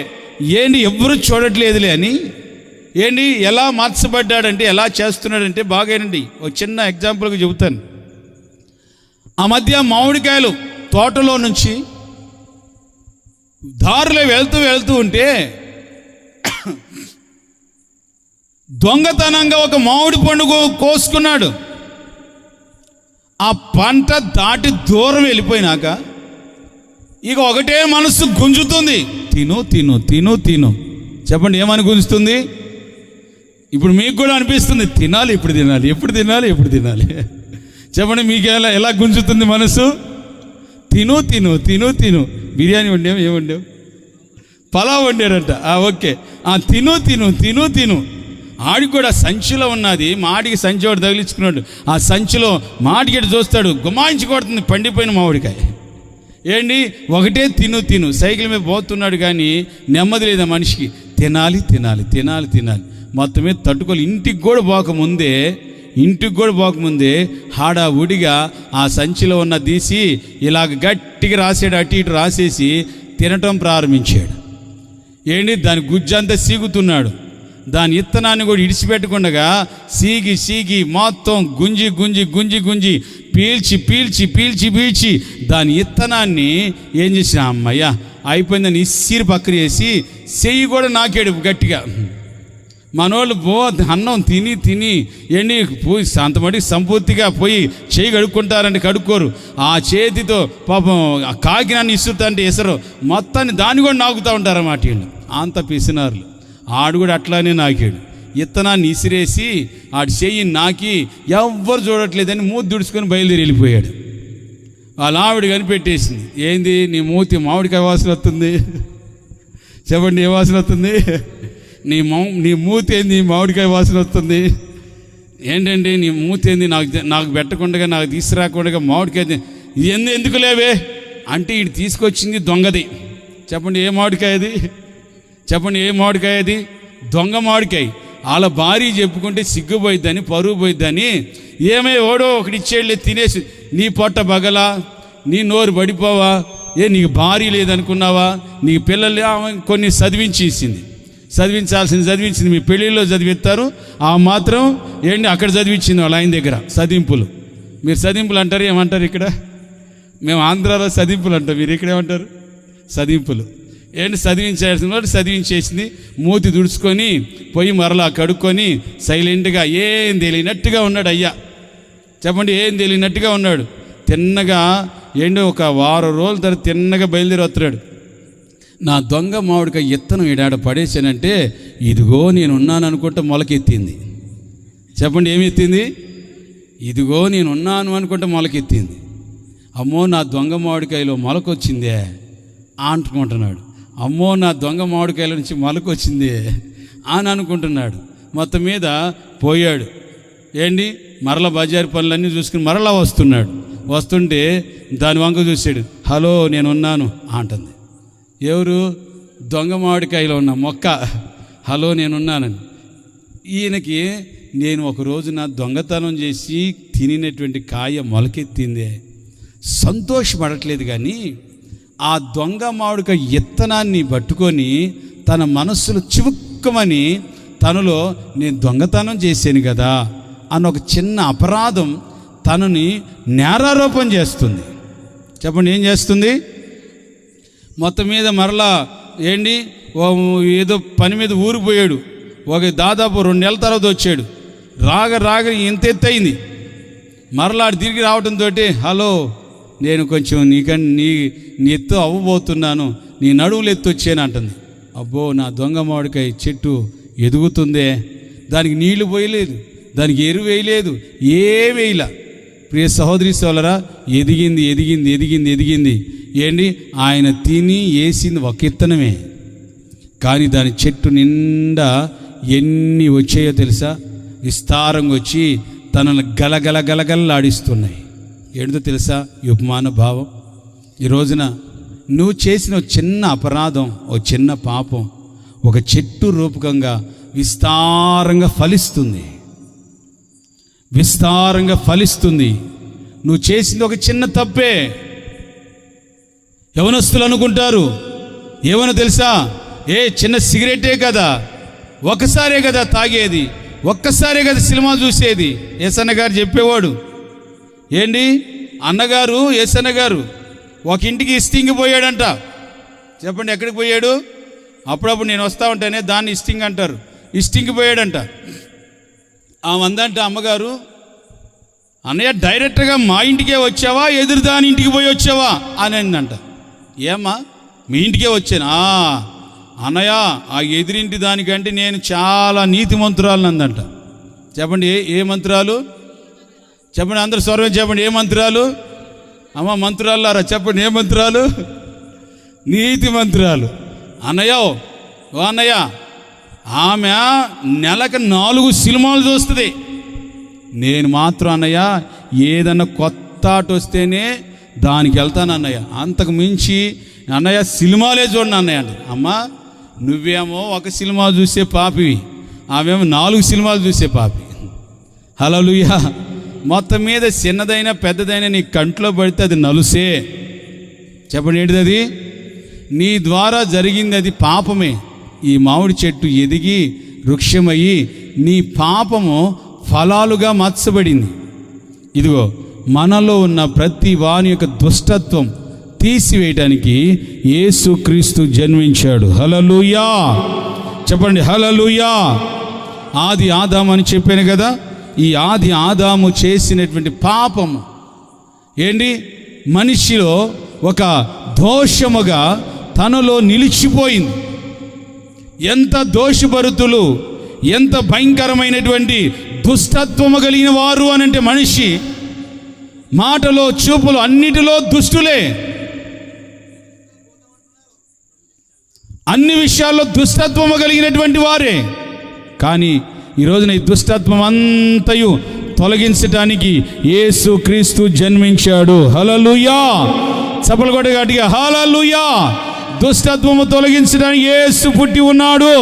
ఏంటి ఎవ్వరూ చూడట్లేదులే అని ఏంటి ఎలా మార్చబడ్డాడంటే, ఎలా చేస్తున్నాడంటే బాగానండి. ఒక చిన్న ఎగ్జాంపుల్గా చెబుతాను. ఆ మధ్య మామిడికాయలు తోటలో నుంచి దారిలో వెళ్తూ ఉంటే దొంగతనంగా ఒక మామిడి పండు కోసుకున్నాడు. ఆ పంట దాటి దూరం వెళ్ళిపోయినాక ఇక ఒకటే మనసు గుంజుతుంది, తిను తిను తిను తిను. చెప్పండి, ఏమని గుంజుతుంది? ఇప్పుడు మీకు కూడా అనిపిస్తుంది, తినాలి, ఎప్పుడు తినాలి, ఎప్పుడు తినాలి, ఎప్పుడు తినాలి. చెప్పండి, మీకు ఎలా గుంజుతుంది మనసు? తిను తిను తిను తిను. బిర్యానీ వండాము, ఏం వండావు? పలావ్ వండారంట. ఓకే, తిను తిను తిను తిను. ఆడికి కూడా సంచిలో ఉన్నది, మాడికి సంచి వాడు తగిలించుకున్నాడు. ఆ సంచిలో మాడికి చూస్తాడు, గుమాయించి కొడుతుంది పండిపోయిన మామిడికాయ. ఏంటి, ఒకటే తిను తిను. సైకిల్ మీద పోతున్నాడు కానీ నెమ్మది లేదా మనిషికి. తినాలి తినాలి తినాలి తినాలి. మొత్తం మీద తట్టుకోవాలి. ఇంటికి కూడా పోకముందే హడావుడిగా ఆ సంచిలో ఉన్న తీసి ఇలాగ గట్టిగా రాసాడు, అటు ఇటు రాసేసి తినటం ప్రారంభించాడు. ఏంటి, దాని గుజ్జంతా సీగుతున్నాడు. దాని ఇత్తనాన్ని కూడా ఇడిచిపెట్టకుండా సీగి మొత్తం గుంజి పీల్చి దాని ఇత్తనాన్ని ఏం చేసిన, అమ్మయ్య అయిపోయిందని ఇసిరి పక్కన వేసి చెయ్యి కూడా నాకాడు గట్టిగా. మనోళ్ళు అన్నం తిని ఎండి పోయి అంతమటికి సంపూర్తిగా పోయి చేయి కడుక్కుంటారంటే కడుక్కోరు. ఆ చేతితో పాపం కాకినాన్ని ఇసురుతాంటే ఇసరు మొత్తాన్ని దాన్ని కూడా నాకుతూ ఉంటారన్నమాట వీళ్ళు. అంత పిసినారులు. ఆడు కూడా అట్లానే నాకాడు. ఇత్తనాన్ని ఇసిరేసి ఆడు చెయ్యి నాకి ఎవ్వరు చూడట్లేదని మూతి దుడుచుకొని బయలుదేరి వెళ్ళిపోయాడు. వాళ్ళ ఆవిడ కనిపెట్టేసింది, ఏంది నీ మూతి మామిడికాయ వాసన వస్తుంది? చెప్పండి, ఏ వాసన వస్తుంది? నీ మూతి ఏంది మామిడికాయ వాసన వస్తుంది? ఏంటండి నీ మూతి ఏంది? నాకు పెట్టకుండా, నాకు తీసుకురాకుండా మామిడికాయ ఎందుకు లేవే అంటే, ఇటు తీసుకొచ్చింది దొంగది. చెప్పండి, ఏ మామిడికాయ అది? చెప్పండి, ఏ మామిడికాయ అది? దొంగ మామిడికాయ. వాళ్ళ భార్య చెప్పుకుంటే సిగ్గుపోయిద్దని, పరుగు పోయిద్దని ఏమే ఓడో ఒకటి ఇచ్చేళ్ళే తినేసి నీ పొట్ట బగలా, నీ నోరు పడిపోవా, నీకు భార్య లేదనుకున్నావా, నీకు పిల్లలు కొన్ని చదివించింది. మీ పెళ్ళిళ్ళలో చదివిస్తారు, ఆ మాత్రం ఏంటి అక్కడ చదివించింది వాళ్ళ ఆయన దగ్గర. చదింపులు, మీరు చదింపులు అంటారు, ఏమంటారు ఇక్కడ? మేము ఆంధ్రాలో చదింపులు అంటాం, మీరు ఇక్కడ ఏమంటారు? చదింపులు. ఏంటి, చదివించాల్సిన వాడు చదివించేసింది. మూతి దుడుచుకొని పోయి మరలా కడుక్కొని సైలెంట్గా ఏం తెలియనట్టుగా ఉన్నాడు అయ్యా. చెప్పండి, ఏం తెలియనట్టుగా ఉన్నాడు. తిన్నగా ఏంటో ఒక వారం రోజుల తర్వాత తిన్నగా బయలుదేరి వస్తున్నాడు. నా దొంగ మామిడికాయ ఇత్తనం ఈడాడ పడేసానంటే, ఇదిగో నేనున్నాను అనుకుంటే మొలకెత్తింది. చెప్పండి, ఏమి ఎత్తింది? ఇదిగో నేనున్నాను అనుకుంటే మొలకెత్తింది. అమ్మో నా దొంగ మామిడికాయలో మొలకొచ్చిందే అనుకుంటున్నాడు. అమ్మో నా దొంగ మామిడికాయల నుంచి మొలకొచ్చింది అని అనుకుంటున్నాడు. మొత్తం మీద పోయాడు. ఏంటి, మరలా బజారు పనులన్నీ చూసుకుని మరలా వస్తుంటే దాని వంక చూశాడు. హలో, నేనున్నాను అంటుంది. ఎవరు? దొంగ మామిడికాయలో ఉన్న మొక్క. హలో, నేనున్నానని. ఈయనకి నేను ఒక రోజున దొంగతనం చేసి తినినటువంటి కాయ మొలకెత్తిందే, సంతోషపడట్లేదు. కానీ ఆ దొంగ మామిడికాయ ఇత్తనాన్ని పట్టుకొని తన మనస్సులో చివుక్కమని తనలో నేను దొంగతనం చేశాను కదా అన్న ఒక చిన్న అపరాధం తనని నేరారోపణ చేస్తుంది. చెప్పండి, ఏం చేస్తుంది? మొత్తం మీద మరలా ఏంటి, ఏదో పని మీద ఊరిపోయాడు. దాదాపు 2 నెలల తర్వాత వచ్చాడు. రాగ ఇంత ఎత్తయింది. మరలా తిరిగి రావడంతో, హలో, నేను కొంచెం నీ ఎత్తు అవ్వబోతున్నాను, నీ నడువులు ఎత్తు వచ్చాను అంటుంది. అబ్బో, నా దొంగ మామిడికాయ చెట్టు ఎదుగుతుందే, దానికి నీళ్లు పోయలేదు, దానికి ఎరువు వేయలేదు, ఏం వేయలా. ప్రియ సహోదరి సోదరా, ఎదిగింది. ఏంటి, ఆయన తిని వేసింది ఒక ఇత్తనమే, కానీ దాని చెట్టు నిండా ఎన్ని వచ్చాయో తెలుసా? విస్తారంగా వచ్చి తనను గలగలలాడిస్తున్నాయి. ఏంటో తెలుసా? ఈ ఉపమాన భావం. ఈ రోజున నువ్వు చేసిన చిన్న అపరాధం, ఓ చిన్న పాపం ఒక చెట్టు రూపకంగా విస్తారంగా ఫలిస్తుంది. నువ్వు చేసింది ఒక చిన్న తప్పే. యవనస్తులు అనుకుంటారు, ఏమన్నా తెలుసా? చిన్న సిగరెటే కదా, ఒక్కసారే కదా తాగేది, ఒక్కసారే కదా సినిమా చూసేది. యేసన్న గారు చెప్పేవాడు. ఏంటి అన్నగారు, యేసన్న గారు ఒక ఇంటికి ఇస్టింగ్ పోయాడంట. చెప్పండి, ఎక్కడికి పోయాడు? అప్పుడప్పుడు నేను వస్తూ ఉంటానే, దాన్ని ఇస్టింగ్ అంటారు. ఇస్టింగ్ పోయాడంట. అందంట అమ్మగారు, అన్నయ్య డైరెక్ట్గా మా ఇంటికే వచ్చావా, ఎదురు దాని ఇంటికి పోయి వచ్చావా అని అందంట. ఏమ్మా మీ ఇంటికే వచ్చాను. అన్నయ్య ఆ ఎదురింటి దానికంటే నేను చాలా నీతిమంతురాలు అందంట. చెప్పండి, ఏ మంత్రాలు? చెప్పండి, అందరు స్వరం చెప్పండి, ఏ మంత్రాలు? అమ్మ మంత్రాలారా చెప్పండి, ఏ మంత్రాలు? నీతి మంత్రాలు. అన్నయ్య, ఓ అన్నయ్య, ఆమె నెలకు 4 సినిమాలు చూస్తుంది. నేను మాత్రం అన్నయ్య ఏదన్నా కొత్త ఆట వస్తేనే దానికి వెళ్తాను అన్నయ్య, అంతకు మించి అన్నయ్య సినిమాలే చూడండి అన్నయ్య అంట. అమ్మా నువ్వేమో ఒక సినిమా చూసే పాపివి, ఆమెమో 4 సినిమాలు చూసే పాపి. హల్లెలూయా. మొత్తం మీద చిన్నదైనా పెద్దదైనా నీ కంట్లో పడితే అది నలుసే. చెప్పండి, ఏంటిది అది? నీ ద్వారా జరిగింది అది పాపమే. ఈ మామిడి చెట్టు ఎదిగి వృక్షమయ్యి నీ పాపము ఫలాలుగా మార్చబడింది. ఇదిగో మనలో ఉన్న ప్రతి వాని యొక్క దుష్టత్వం తీసివేయటానికి యేసుక్రీస్తు జన్మించాడు. హల్లెలూయా. చెప్పండి, హల్లెలూయా. ఆది ఆదాము అని చెప్పాను కదా. ఈ ఆది ఆదాము చేసినటువంటి పాపము ఏంటి? మనిషిలో ఒక దోషముగా తనలో నిలిచిపోయింది. ఎంత దోషభరితులు, ఎంత భయంకరమైనటువంటి దుష్టత్వము కలిగిన వారు అనంటే మనిషి మాటలో, చూపులు అన్నిటిలో దుష్టులే. అన్ని విషయాల్లో దుష్టత్వము కలిగినటువంటి వారే. కానీ ఈరోజున ఈ దుష్టత్వం అంతయు తొలగించటానికి యేసుక్రీస్తు జన్మించాడు. హల్లెలూయా. చప్పలు కొట్టి గట్టిగా హల్లెలూయా. దుష్టత్వము తొలగించడానికి యేసు పుట్టి ఉన్నాడు.